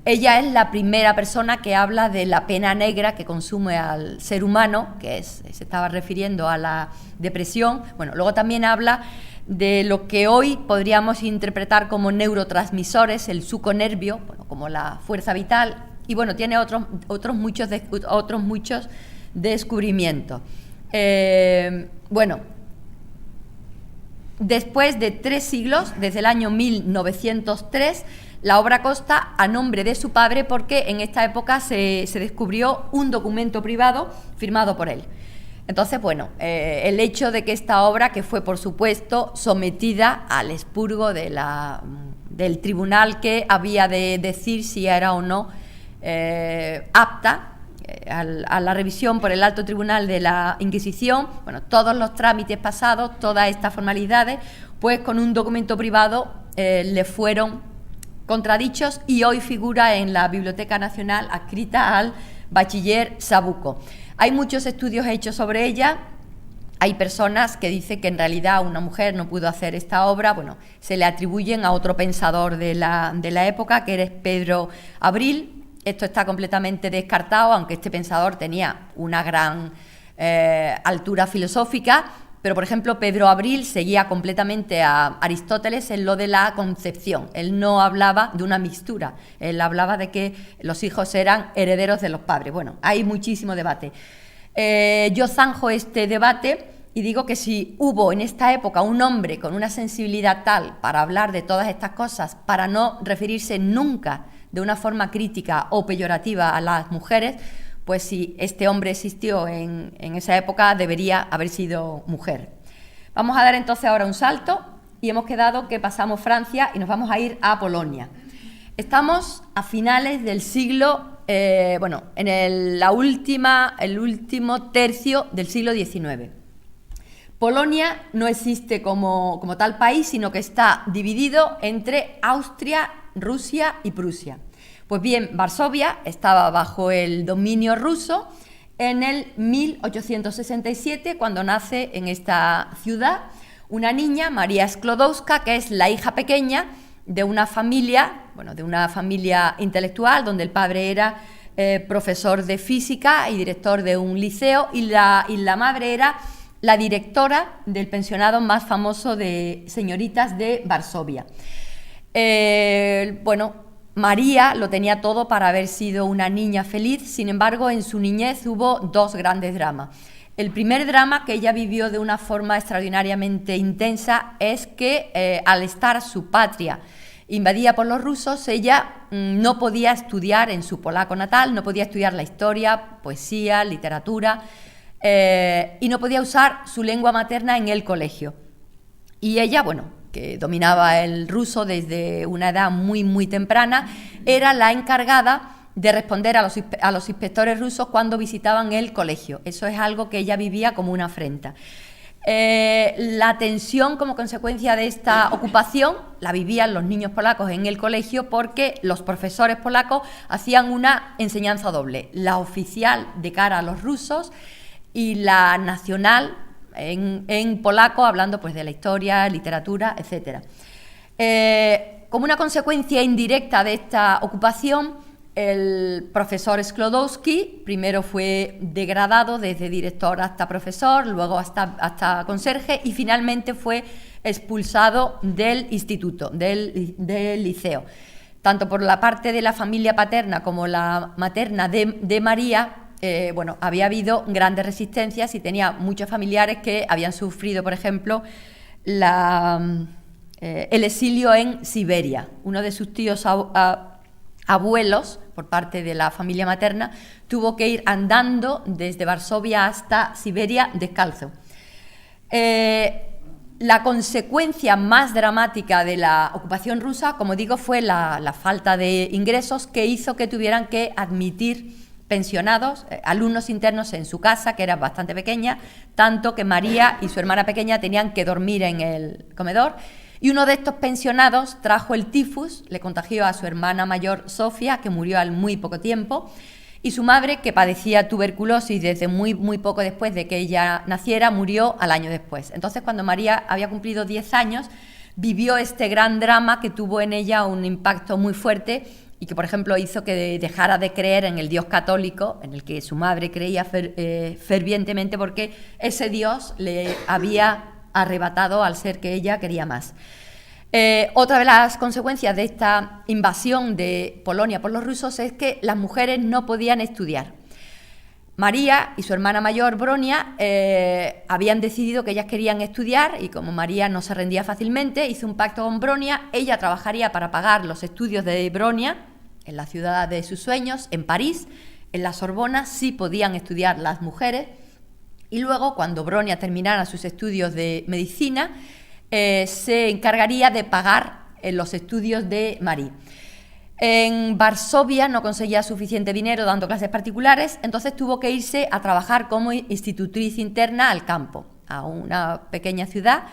Ella es la primera persona que habla de la pena negra que consume al ser humano, se estaba refiriendo a la depresión. Bueno, luego también habla de lo que hoy podríamos interpretar como neurotransmisores, el suconervio, bueno, como la fuerza vital, y bueno, tiene otros muchos descubrimientos. Bueno, después de 3 siglos, desde el año 1903, la obra consta a nombre de su padre porque en esta época se descubrió un documento privado firmado por él. Entonces, bueno, el hecho de que esta obra, que fue por supuesto sometida al expurgo del tribunal que había de decir si era o no apta a la revisión por el alto tribunal de la Inquisición, bueno, todos los trámites pasados, todas estas formalidades, pues con un documento privado le fueron contradichos y hoy figura en la Biblioteca Nacional adscrita al bachiller Sabuco. Hay muchos estudios hechos sobre ella. Hay personas que dicen que en realidad una mujer no pudo hacer esta obra. Bueno, se le atribuyen a otro pensador de la época, que era Pedro Abril. Esto está completamente descartado, aunque este pensador tenía una gran altura filosófica, pero por ejemplo Pedro Abril seguía completamente a Aristóteles en lo de la concepción. Él no hablaba de una mixtura, él hablaba de que los hijos eran herederos de los padres. Bueno, hay muchísimo debate. Yo zanjo este debate y digo que si hubo en esta época un hombre con una sensibilidad tal para hablar de todas estas cosas, para no referirse nunca de una forma crítica o peyorativa a las mujeres, pues si este hombre existió en esa época, debería haber sido mujer. Vamos a dar entonces ahora un salto y hemos quedado que pasamos Francia y nos vamos a ir a Polonia. Estamos a finales del siglo, en el último tercio del siglo XIX. Polonia no existe como tal país, sino que está dividido entre Austria, Rusia y Prusia. Pues bien, Varsovia estaba bajo el dominio ruso en el 1867, cuando nace en esta ciudad una niña, María Sklodowska, que es la hija pequeña de una familia intelectual, donde el padre era profesor de física y director de un liceo, y la madre era la directora del pensionado más famoso de señoritas de Varsovia. María lo tenía todo para haber sido una niña feliz. Sin embargo, en su niñez hubo 2 grandes dramas. El primer drama, que ella vivió de una forma extraordinariamente intensa, es que al estar su patria invadida por los rusos, ella no podía estudiar en su polaco natal, no podía estudiar la historia, poesía, literatura, y no podía usar su lengua materna en el colegio. Y ella, que dominaba el ruso desde una edad muy, muy temprana, era la encargada de responder a los inspectores rusos cuando visitaban el colegio. Eso es algo que ella vivía como una afrenta. La tensión como consecuencia de esta ocupación la vivían los niños polacos en el colegio, porque los profesores polacos hacían una enseñanza doble, la oficial de cara a los rusos y la nacional en polaco, hablando pues de la historia, literatura, etc. Como una consecuencia indirecta de esta ocupación, el profesor Sklodowski primero fue degradado desde director hasta profesor, luego hasta conserje y finalmente fue expulsado del instituto, del liceo. Tanto por la parte de la familia paterna como la materna de María, bueno, había habido grandes resistencias y tenía muchos familiares que habían sufrido, por ejemplo, el exilio en Siberia. Uno de sus tíos abuelos, por parte de la familia materna, tuvo que ir andando desde Varsovia hasta Siberia descalzo. La consecuencia más dramática de la ocupación rusa, como digo, fue la falta de ingresos que hizo que tuvieran que admitir pensionados, alumnos internos en su casa, que era bastante pequeña, tanto que María y su hermana pequeña tenían que dormir en el comedor. Y uno de estos pensionados trajo el tifus, le contagió a su hermana mayor Sofía, que murió al muy poco tiempo, y su madre, que padecía tuberculosis desde muy poco después de que ella naciera, murió al año después. Entonces, cuando María había cumplido 10 años, vivió este gran drama que tuvo en ella un impacto muy fuerte y que, por ejemplo, hizo que dejara de creer en el Dios católico, en el que su madre creía fervientemente, porque ese Dios le había arrebatado al ser que ella quería más. Otra de las consecuencias de esta invasión de Polonia por los rusos es que las mujeres no podían estudiar. María y su hermana mayor, Bronia, habían decidido que ellas querían estudiar y como María no se rendía fácilmente, hizo un pacto con Bronia. Ella trabajaría para pagar los estudios de Bronia en la ciudad de sus sueños, en París. En la Sorbona sí podían estudiar las mujeres. Y luego, cuando Bronia terminara sus estudios de medicina, se encargaría de pagar los estudios de Marie. En Varsovia no conseguía suficiente dinero dando clases particulares, entonces tuvo que irse a trabajar como institutriz interna al campo, a una pequeña ciudad,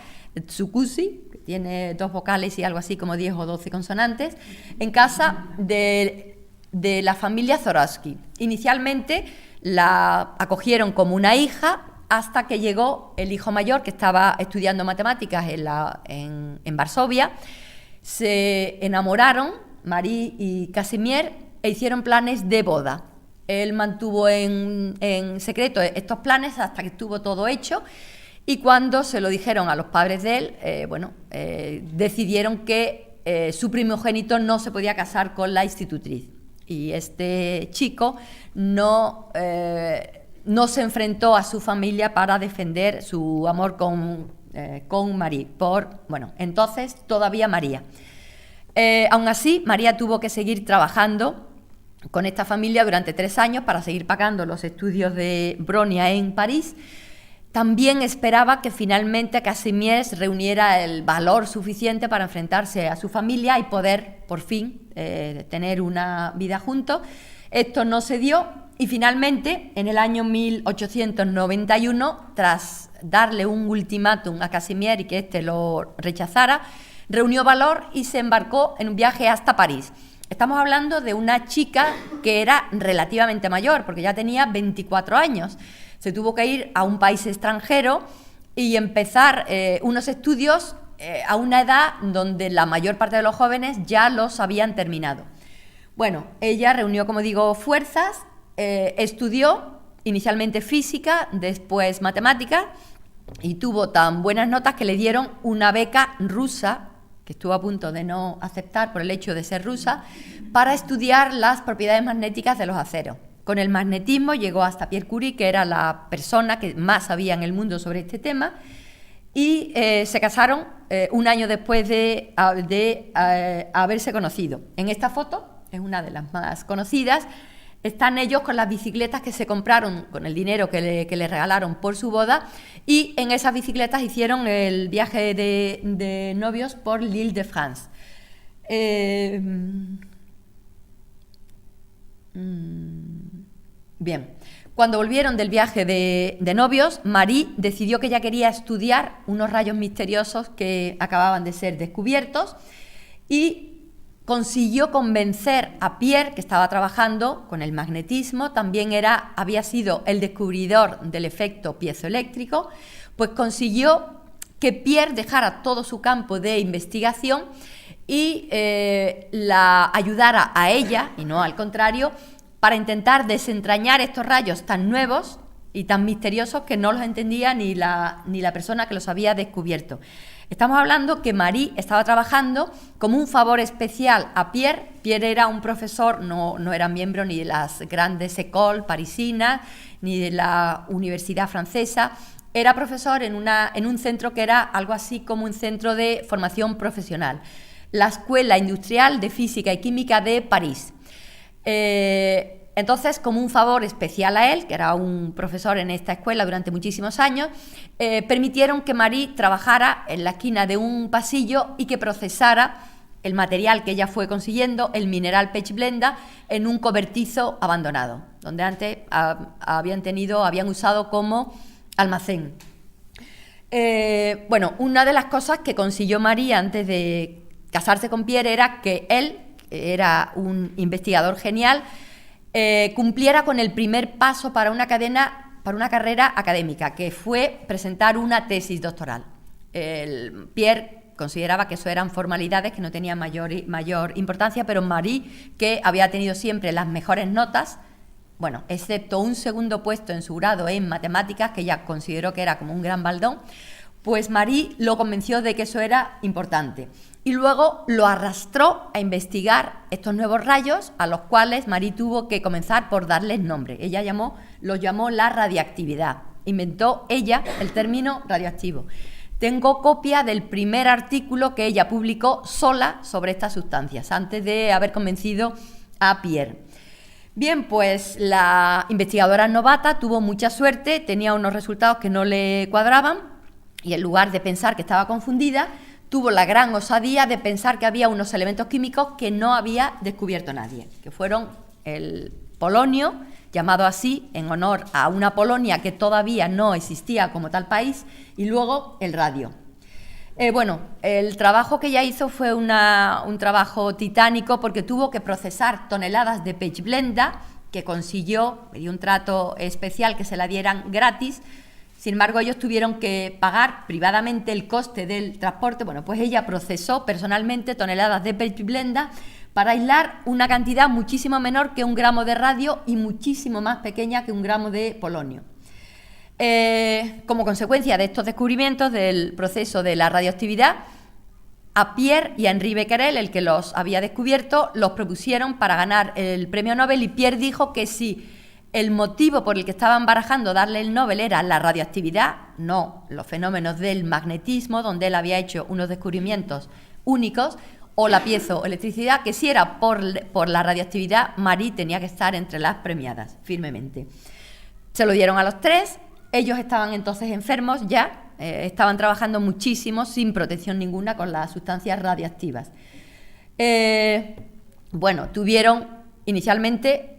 Tsukusi, que tiene 2 vocales y algo así como 10 o 12 consonantes, en casa de la familia Zorowski. Inicialmente la acogieron como una hija hasta que llegó el hijo mayor, que estaba estudiando matemáticas en Varsovia. Se enamoraron, Marie y Casimir, e hicieron planes de boda. Él mantuvo en secreto estos planes hasta que estuvo todo hecho y cuando se lo dijeron a los padres de él, decidieron que su primogénito no se podía casar con la institutriz. Y este chico no se enfrentó a su familia para defender su amor con Marie. Entonces todavía María. Aún así, María tuvo que seguir trabajando con esta familia durante 3 años para seguir pagando los estudios de Bronia en París. También esperaba que finalmente Casimir reuniera el valor suficiente para enfrentarse a su familia y poder, por fin, tener una vida juntos. Esto no se dio y finalmente, en el año 1891, tras darle un ultimátum a Casimir y que éste lo rechazara, reunió valor y se embarcó en un viaje hasta París. Estamos hablando de una chica que era relativamente mayor, porque ya tenía 24 años. Se tuvo que ir a un país extranjero y empezar unos estudios a una edad donde la mayor parte de los jóvenes ya los habían terminado. Bueno, ella reunió, como digo, fuerzas, estudió inicialmente física, después matemáticas y tuvo tan buenas notas que le dieron una beca rusa, que estuvo a punto de no aceptar por el hecho de ser rusa, para estudiar las propiedades magnéticas de los aceros. Con el magnetismo llegó hasta Pierre Curie, que era la persona que más sabía en el mundo sobre este tema, y se casaron un año después de haberse conocido. En esta foto, es una de las más conocidas, están ellos con las bicicletas que se compraron con el dinero que le regalaron por su boda y en esas bicicletas hicieron el viaje de novios por l'Île-de-France. Bien, cuando volvieron del viaje de novios, Marie decidió que ella quería estudiar unos rayos misteriosos que acababan de ser descubiertos y consiguió convencer a Pierre, que estaba trabajando con el magnetismo, también había sido el descubridor del efecto piezoeléctrico, pues consiguió que Pierre dejara todo su campo de investigación y la ayudara a ella, y no al contrario, para intentar desentrañar estos rayos tan nuevos y tan misteriosos que no los entendía ni la persona que los había descubierto. Estamos hablando que Marie estaba trabajando como un favor especial a Pierre. Pierre era un profesor, no era miembro ni de las grandes écoles parisinas, ni de la universidad francesa. Era profesor en un centro que era algo así como un centro de formación profesional, la Escuela Industrial de Física y Química de París. Entonces, como un favor especial a él, que era un profesor en esta escuela durante muchísimos años, permitieron que Marie trabajara en la esquina de un pasillo y que procesara el material que ella fue consiguiendo, el mineral pechblenda, en un cobertizo abandonado, donde antes habían usado como almacén. Bueno, una de las cosas que consiguió Marie antes de casarse con Pierre era que él, que era un investigador genial, cumpliera con el primer paso para una carrera académica, que fue presentar una tesis doctoral. Pierre consideraba que eso eran formalidades que no tenían mayor importancia, pero Marie, que había tenido siempre las mejores notas, bueno, excepto un segundo puesto en su grado en matemáticas, que ella consideró que era como un gran baldón, pues Marie lo convenció de que eso era importante. Y luego lo arrastró a investigar estos nuevos rayos, a los cuales Marie tuvo que comenzar por darles nombre. Ella lo llamó la radiactividad. Inventó ella el término radioactivo. Tengo copia del primer artículo que ella publicó sola sobre estas sustancias, antes de haber convencido a Pierre. Bien, pues la investigadora novata tuvo mucha suerte, tenía unos resultados que no le cuadraban, y en lugar de pensar que estaba confundida, tuvo la gran osadía de pensar que había unos elementos químicos que no había descubierto nadie, que fueron el polonio, llamado así en honor a una Polonia que todavía no existía como tal país, y luego el radio. Bueno, el trabajo que ella hizo fue un trabajo titánico, porque tuvo que procesar toneladas de pechblenda, que consiguió, dio un trato especial que se la dieran gratis. Sin embargo, ellos tuvieron que pagar privadamente el coste del transporte. Bueno, pues ella procesó personalmente toneladas de pechblenda para aislar una cantidad muchísimo menor que 1 gramo de radio y muchísimo más pequeña que 1 gramo de polonio. Como consecuencia de estos descubrimientos del proceso de la radioactividad, a Pierre y a Henri Becquerel, el que los había descubierto, los propusieron para ganar el premio Nobel, y Pierre dijo que si el motivo por el que estaban barajando darle el Nobel era la radioactividad, no los fenómenos del magnetismo, donde él había hecho unos descubrimientos únicos, o la piezoelectricidad, que si era por la radioactividad, Marie tenía que estar entre las premiadas, firmemente. Se lo dieron a los tres. Ellos estaban entonces enfermos ya, estaban trabajando muchísimo, sin protección ninguna, con las sustancias radiactivas. Bueno, tuvieron... Inicialmente,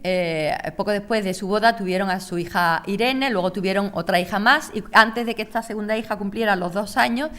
poco después de su boda, tuvieron a su hija Irene, luego tuvieron otra hija más, y antes de que esta segunda hija cumpliera los 2 años,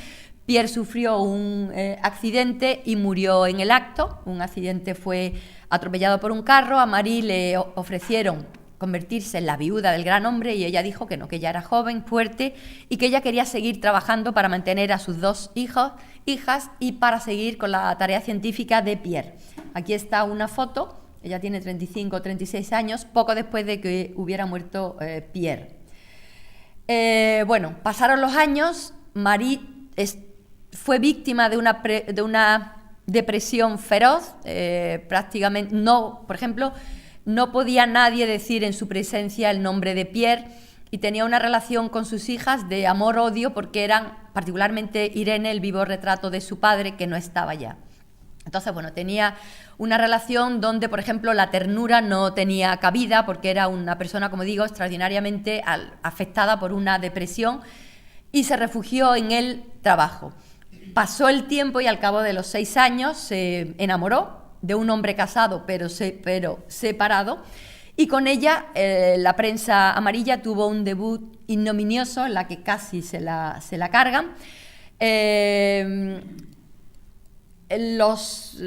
Pierre sufrió un accidente y murió en el acto. Un accidente, fue atropellado por un carro. A Marie le ofrecieron convertirse en la viuda del gran hombre, y ella dijo que no, que ella era joven, fuerte, y que ella quería seguir trabajando para mantener a sus 2 hijas y para seguir con la tarea científica de Pierre. Aquí está una foto. Ella tiene 35 o 36 años, poco después de que hubiera muerto Pierre. Bueno, pasaron los años. Marie fue víctima de una depresión feroz. Prácticamente por ejemplo, no podía nadie decir en su presencia el nombre de Pierre, y tenía una relación con sus hijas de amor-odio, porque eran, particularmente Irene, el vivo retrato de su padre, que no estaba ya. Entonces, bueno, tenía una relación donde, por ejemplo, la ternura no tenía cabida, porque era una persona, como digo, extraordinariamente afectada por una depresión, y se refugió en el trabajo. Pasó el tiempo y al cabo de los 6 años se enamoró de un hombre casado, pero separado, y con ella la prensa amarilla tuvo un debut ignominioso en la que casi se la cargan. Los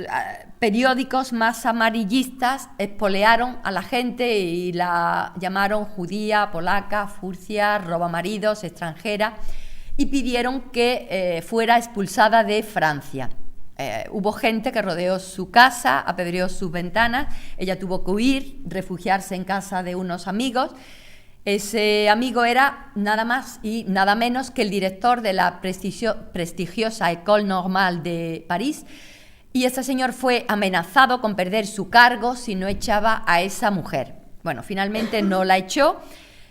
periódicos más amarillistas espolearon a la gente y la llamaron judía, polaca, furcia, robamaridos, extranjera, y pidieron que fuera expulsada de Francia. Hubo gente que rodeó su casa, apedreó sus ventanas, ella tuvo que huir, refugiarse en casa de unos amigos. Ese amigo era nada más y nada menos que el director de la prestigiosa École Normale de París, y este señor fue amenazado con perder su cargo si no echaba a esa mujer. Bueno, finalmente no la echó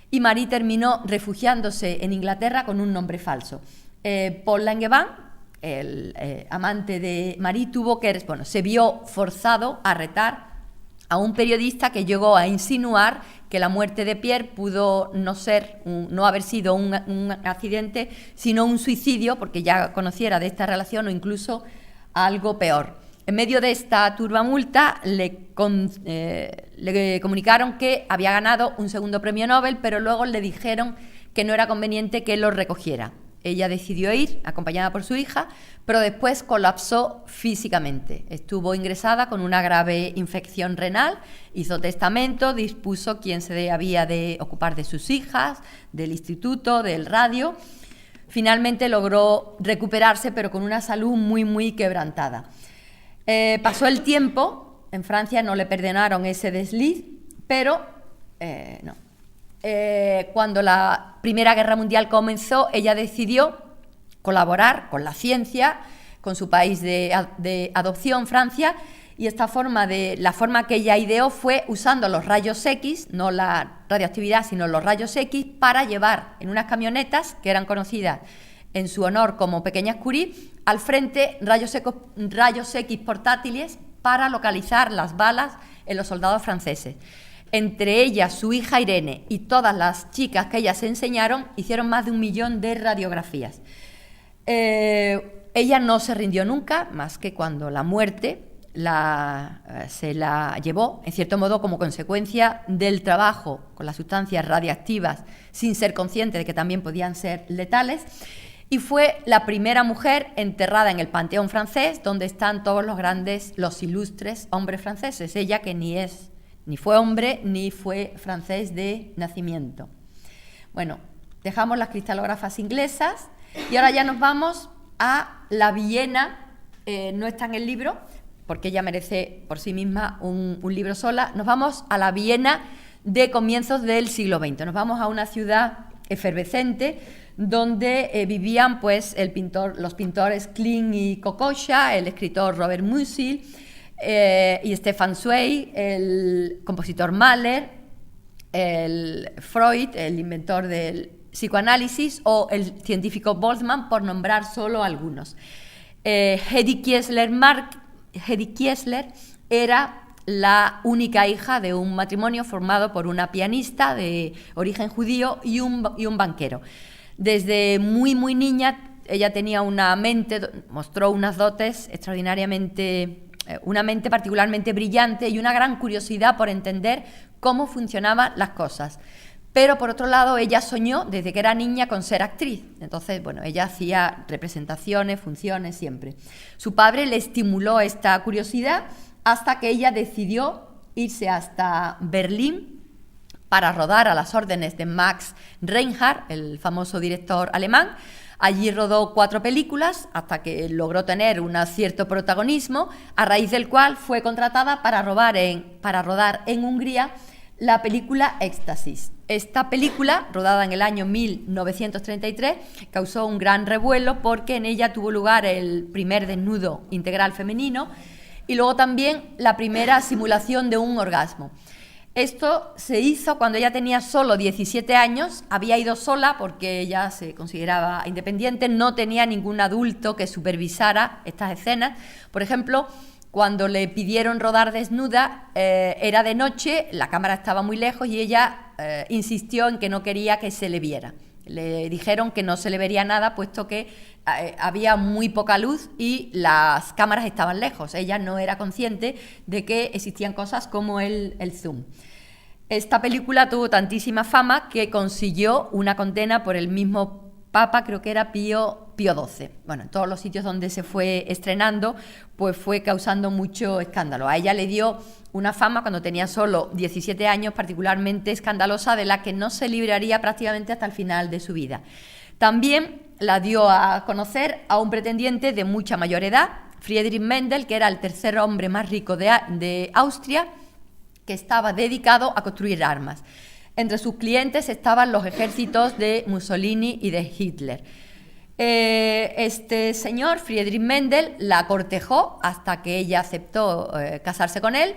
y Marie terminó refugiándose en Inglaterra con un nombre falso. Paul Langevin, el amante de Marie, se vio forzado a retar a un periodista que llegó a insinuar que la muerte de Pierre pudo no haber sido un accidente, sino un suicidio, porque ya conociera de esta relación, o incluso algo peor. En medio de esta turbamulta le comunicaron que había ganado un segundo premio Nobel, pero luego le dijeron que no era conveniente que lo recogiera. Ella decidió ir, acompañada por su hija, pero después colapsó físicamente. Estuvo ingresada con una grave infección renal, hizo testamento, dispuso quién se había de ocupar de sus hijas, del instituto, del radio. Finalmente logró recuperarse, pero con una salud muy, muy quebrantada. Pasó el tiempo, en Francia no le perdonaron ese desliz, pero no. Cuando la Primera Guerra Mundial comenzó, ella decidió colaborar con la ciencia, con su país de adopción, Francia, y la forma que ella ideó fue usando los rayos X, no la radioactividad, sino los rayos X, para llevar en unas camionetas que eran conocidas en su honor como Pequeñas Curie, al frente rayos X portátiles para localizar las balas en los soldados franceses. Entre ellas, su hija Irene y todas las chicas que ellas enseñaron, hicieron más de 1 millón de radiografías. Ella no se rindió nunca, más que cuando la muerte se la llevó, en cierto modo, como consecuencia del trabajo con las sustancias radiactivas, sin ser consciente de que también podían ser letales, y fue la primera mujer enterrada en el Panteón francés, donde están todos los ilustres hombres franceses. Ella, que ni fue hombre ni fue francés de nacimiento. Bueno, dejamos las cristalógrafas inglesas y ahora ya nos vamos a la Viena. No está en el libro porque ella merece por sí misma un libro sola. Nos vamos a la Viena de comienzos del siglo XX. Nos vamos a una ciudad efervescente donde vivían pues los pintores Klimt y Kokoschka, el escritor Robert Musil, y Stefan Zweig, el compositor Mahler, el Freud, el inventor del psicoanálisis, o el científico Boltzmann, por nombrar solo algunos. Hedy Kiesler era la única hija de un matrimonio formado por una pianista de origen judío y un banquero. Desde muy, muy niña ella tenía mostró unas dotes extraordinariamente, una mente particularmente brillante y una gran curiosidad por entender cómo funcionaban las cosas. Pero por otro lado, ella soñó desde que era niña con ser actriz. Entonces, bueno, ella hacía representaciones, funciones siempre. Su padre le estimuló esta curiosidad hasta que ella decidió irse hasta Berlín para rodar a las órdenes de Max Reinhardt, el famoso director alemán. Allí rodó 4 películas hasta que logró tener un cierto protagonismo, a raíz del cual fue contratada para rodar en Hungría la película Éxtasis. Esta película, rodada en el año 1933, causó un gran revuelo porque en ella tuvo lugar el primer desnudo integral femenino y luego también la primera simulación de un orgasmo. Esto se hizo cuando ella tenía solo 17 años, había ido sola porque ella se consideraba independiente, no tenía ningún adulto que supervisara estas escenas. Por ejemplo, cuando le pidieron rodar desnuda, era de noche, la cámara estaba muy lejos y ella insistió en que no quería que se le viera. Le dijeron que no se le vería nada puesto que había muy poca luz y las cámaras estaban lejos. Ella no era consciente de que existían cosas como el zoom. Esta película tuvo tantísima fama que consiguió una condena por el mismo Papa, creo que era Pío XII. Bueno, en todos los sitios donde se fue estrenando, pues fue causando mucho escándalo. A ella le dio una fama cuando tenía solo 17 años, particularmente escandalosa, de la que no se libraría prácticamente hasta el final de su vida. También la dio a conocer a un pretendiente de mucha mayor edad, Friedrich Mendel, que era el tercer hombre más rico de Austria, que estaba dedicado a construir armas. Entre sus clientes estaban los ejércitos de Mussolini y de Hitler. Este señor, Friedrich Mendel, la cortejó hasta que ella aceptó casarse con él,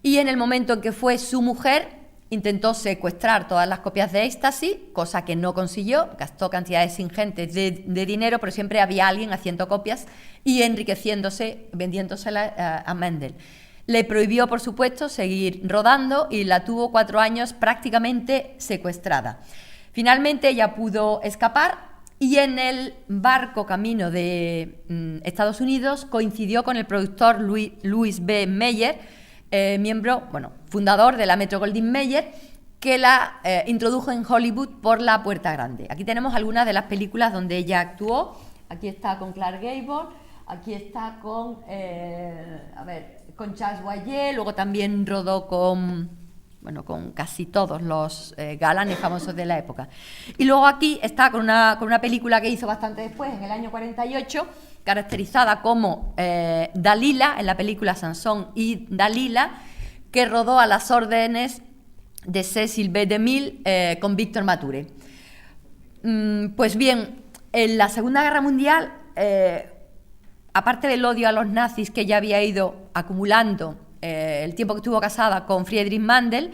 y en el momento en que fue su mujer, intentó secuestrar todas las copias de Éxtasis, cosa que no consiguió, gastó cantidades ingentes de dinero, pero siempre había alguien haciendo copias y enriqueciéndose, vendiéndoselas a Mendel. Le prohibió, por supuesto, seguir rodando y la tuvo 4 años prácticamente secuestrada. Finalmente ella pudo escapar y en el barco camino de Estados Unidos coincidió con el productor Louis B. Mayer, miembro, fundador de la Metro-Goldwyn-Mayer, que la introdujo en Hollywood por la Puerta Grande. Aquí tenemos algunas de las películas donde ella actuó. Aquí está con Clark Gable, aquí está con Charles Boyer, luego también rodó con casi todos los galanes famosos de la época. Y luego aquí está con una película que hizo bastante después, en el año 48, caracterizada como Dalila, en la película Sansón y Dalila, que rodó a las órdenes de Cecil B. DeMille con Víctor Mature. Pues bien, en la Segunda Guerra Mundial, aparte del odio a los nazis que ya había ido acumulando el tiempo que estuvo casada con Friedrich Mendel,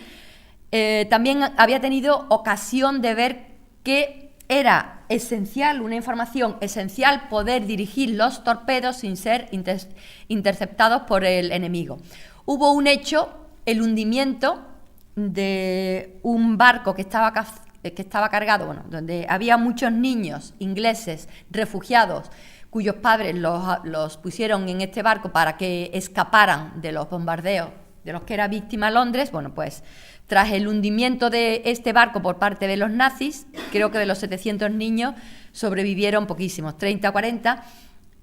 también había tenido ocasión de ver que era esencial, una información esencial, poder dirigir los torpedos sin ser interceptados por el enemigo. Hubo un hecho, el hundimiento de un barco que estaba cargado, donde había muchos niños ingleses refugiados, cuyos padres los pusieron en este barco para que escaparan de los bombardeos de los que era víctima Londres. Pues tras el hundimiento de este barco por parte de los nazis, creo que de los 700 niños sobrevivieron poquísimos, 30 o 40.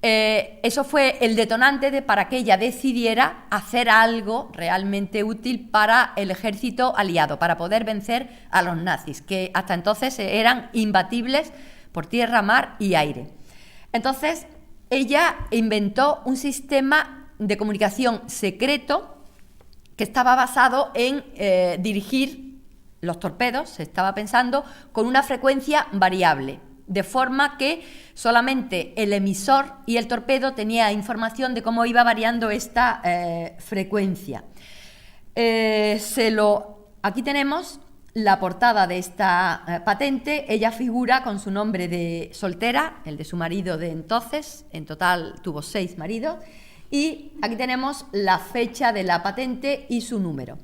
Eso fue el detonante para que ella decidiera hacer algo realmente útil para el ejército aliado, para poder vencer a los nazis, que hasta entonces eran imbatibles por tierra, mar y aire. Entonces, ella inventó un sistema de comunicación secreto que estaba basado en dirigir los torpedos, se estaba pensando, con una frecuencia variable, de forma que solamente el emisor y el torpedo tenía información de cómo iba variando esta frecuencia. Aquí tenemos la portada de esta patente. Ella figura con su nombre de soltera, el de su marido de entonces, en total tuvo 6 maridos, y aquí tenemos la fecha de la patente y su número.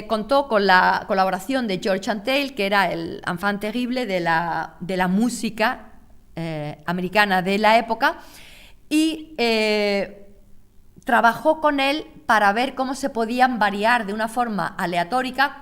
Contó con la colaboración de George Antheil, que era el enfant terrible de la música americana de la época, y trabajó con él para ver cómo se podían variar de una forma aleatórica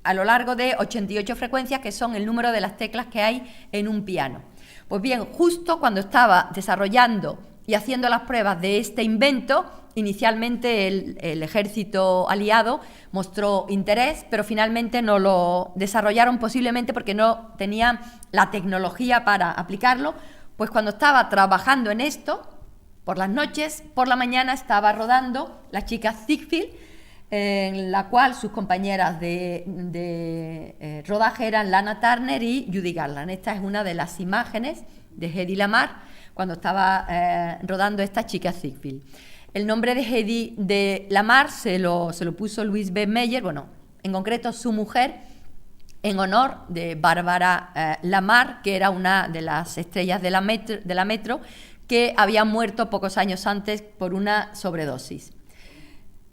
a lo largo de 88 frecuencias, que son el número de las teclas que hay en un piano. Pues bien, justo cuando estaba desarrollando y haciendo las pruebas de este invento, inicialmente el ejército aliado mostró interés, pero finalmente no lo desarrollaron, posiblemente porque no tenían la tecnología para aplicarlo. Pues cuando estaba trabajando en esto, por las noches, por la mañana estaba rodando la chica Ziegfeld, en la cual sus compañeras de rodaje eran Lana Turner y Judy Garland. Esta es una de las imágenes de Hedy Lamarr cuando estaba rodando esta chica Ziegfeld. El nombre de Hedy de Lamarr se lo puso Louis B. Mayer, en concreto su mujer, en honor de Barbara Lamarr, que era una de las estrellas de la Metro, que había muerto pocos años antes por una sobredosis.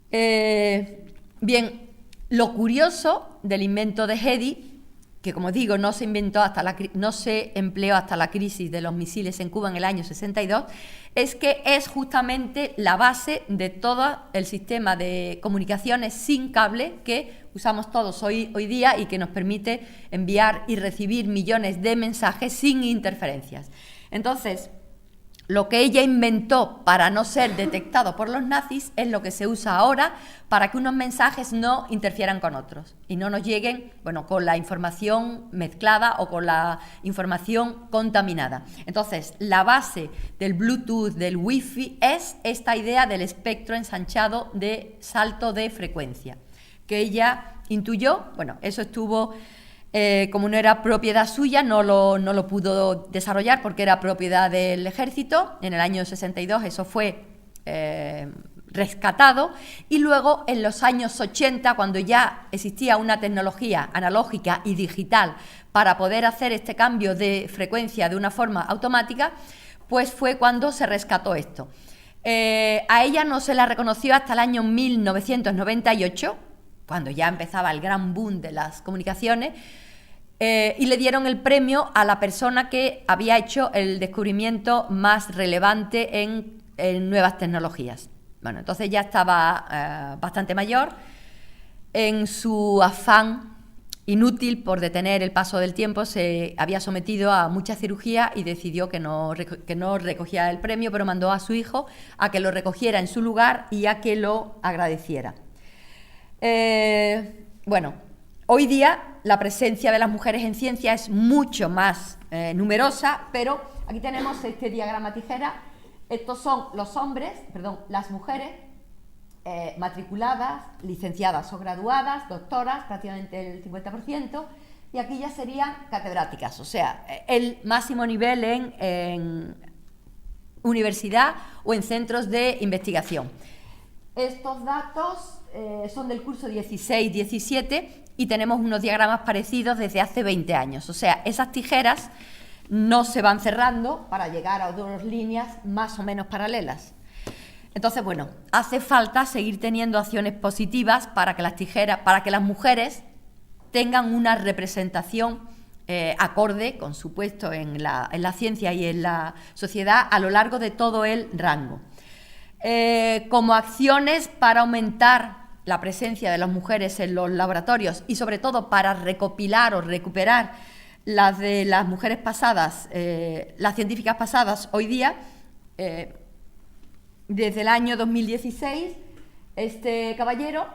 Bien, lo curioso del invento de Hedy, que como digo no se empleó hasta la crisis de los misiles en Cuba en el año 62, es que es justamente la base de todo el sistema de comunicaciones sin cable que usamos todos hoy día y que nos permite enviar y recibir millones de mensajes sin interferencias. Entonces, Lo que ella inventó para no ser detectado por los nazis es lo que se usa ahora para que unos mensajes no interfieran con otros y no nos lleguen, bueno, con la información mezclada o con la información contaminada. Entonces, la base del Bluetooth, del Wi-Fi, es esta idea del espectro ensanchado de salto de frecuencia, que ella intuyó. Bueno, eso estuvo... como no era propiedad suya, no lo pudo desarrollar porque era propiedad del ejército. En el año 62 eso fue rescatado, y luego en los años 80, cuando ya existía una tecnología analógica y digital para poder hacer este cambio de frecuencia de una forma automática, pues fue cuando se rescató esto. A ella no se la reconoció hasta el año 1998, cuando ya empezaba el gran boom de las comunicaciones, y le dieron el premio a la persona que había hecho el descubrimiento más relevante en nuevas tecnologías. Bueno, entonces ya estaba bastante mayor. En su afán inútil por detener el paso del tiempo, se había sometido a mucha cirugía y decidió que no recogía el premio, pero mandó a su hijo a que lo recogiera en su lugar y a que lo agradeciera. Bueno, hoy día la presencia de las mujeres en ciencia es mucho más numerosa, pero aquí tenemos este diagrama tijera. Estos son las mujeres matriculadas, licenciadas o graduadas, doctoras, prácticamente el 50%, y aquí ya serían catedráticas, o sea, el máximo nivel en universidad o en centros de investigación. Estos datos son del curso 16-17 y tenemos unos diagramas parecidos desde hace 20 años. O sea, esas tijeras no se van cerrando para llegar a dos líneas más o menos paralelas. Entonces, bueno, hace falta seguir teniendo acciones positivas para que las mujeres tengan una representación acorde con su puesto en la ciencia y en la sociedad a lo largo de todo el rango. Como acciones para aumentar la presencia de las mujeres en los laboratorios y sobre todo para recopilar o recuperar las de las mujeres pasadas, las científicas pasadas hoy día, desde el año 2016 este caballero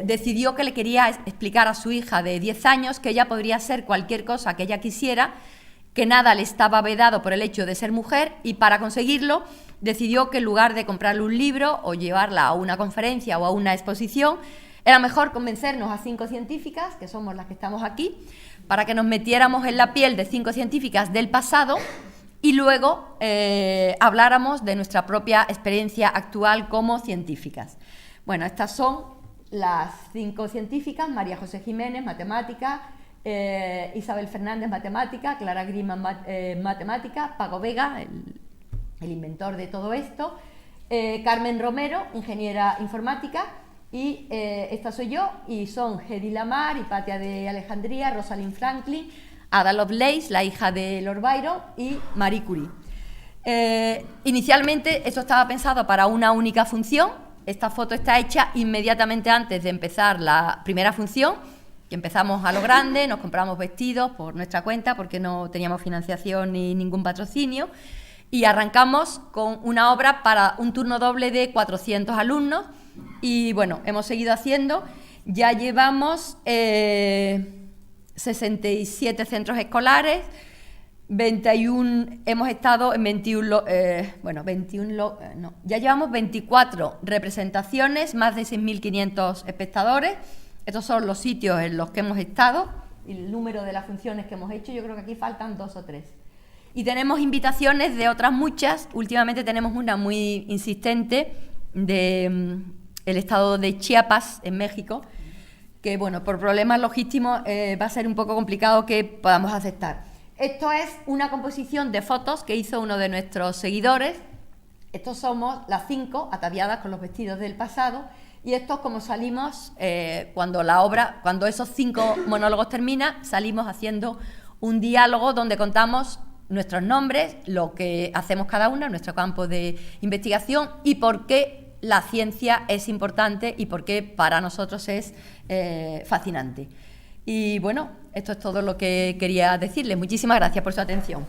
decidió que le quería explicar a su hija de 10 años que ella podría ser cualquier cosa que ella quisiera, que nada le estaba vedado por el hecho de ser mujer, y para conseguirlo decidió que en lugar de comprarle un libro o llevarla a una conferencia o a una exposición, era mejor convencernos a 5 científicas, que somos las que estamos aquí, para que nos metiéramos en la piel de 5 científicas del pasado y luego habláramos de nuestra propia experiencia actual como científicas. Bueno, estas son las 5 científicas: María José Jiménez, matemática; Isabel Fernández, matemática; Clara Grima, matemática; Paco Vega, el inventor de todo esto; Carmen Romero, ingeniera informática; y esta soy yo, y son Hedy Lamarr, Hipatia de Alejandría, Rosalind Franklin, Ada Lovelace, la hija de Lord Byron, y Marie Curie. Inicialmente esto estaba pensado para una única función. Esta foto está hecha inmediatamente antes de empezar la primera función, que empezamos a lo grande, nos compramos vestidos por nuestra cuenta porque no teníamos financiación ni ningún patrocinio, y arrancamos con una obra para un turno doble de 400 alumnos, y bueno, hemos seguido haciendo. Ya llevamos 67 centros escolares, 21, hemos estado en 21, ya llevamos 24 representaciones, más de 6.500 espectadores. Estos son los sitios en los que hemos estado y el número de las funciones que hemos hecho. Yo creo que aquí faltan 2 o 3. Y tenemos invitaciones de otras muchas. Últimamente tenemos una muy insistente de el estado de Chiapas, en México, que bueno, por problemas logísticos va a ser un poco complicado que podamos aceptar. Esto es una composición de fotos que hizo uno de nuestros seguidores. Estos somos las 5 ataviadas con los vestidos del pasado, y esto es como salimos cuando esos 5 monólogos terminan, salimos haciendo un diálogo donde contamos nuestros nombres, lo que hacemos cada uno en nuestro campo de investigación y por qué la ciencia es importante y por qué para nosotros es fascinante. Y bueno, esto es todo lo que quería decirles. Muchísimas gracias por su atención.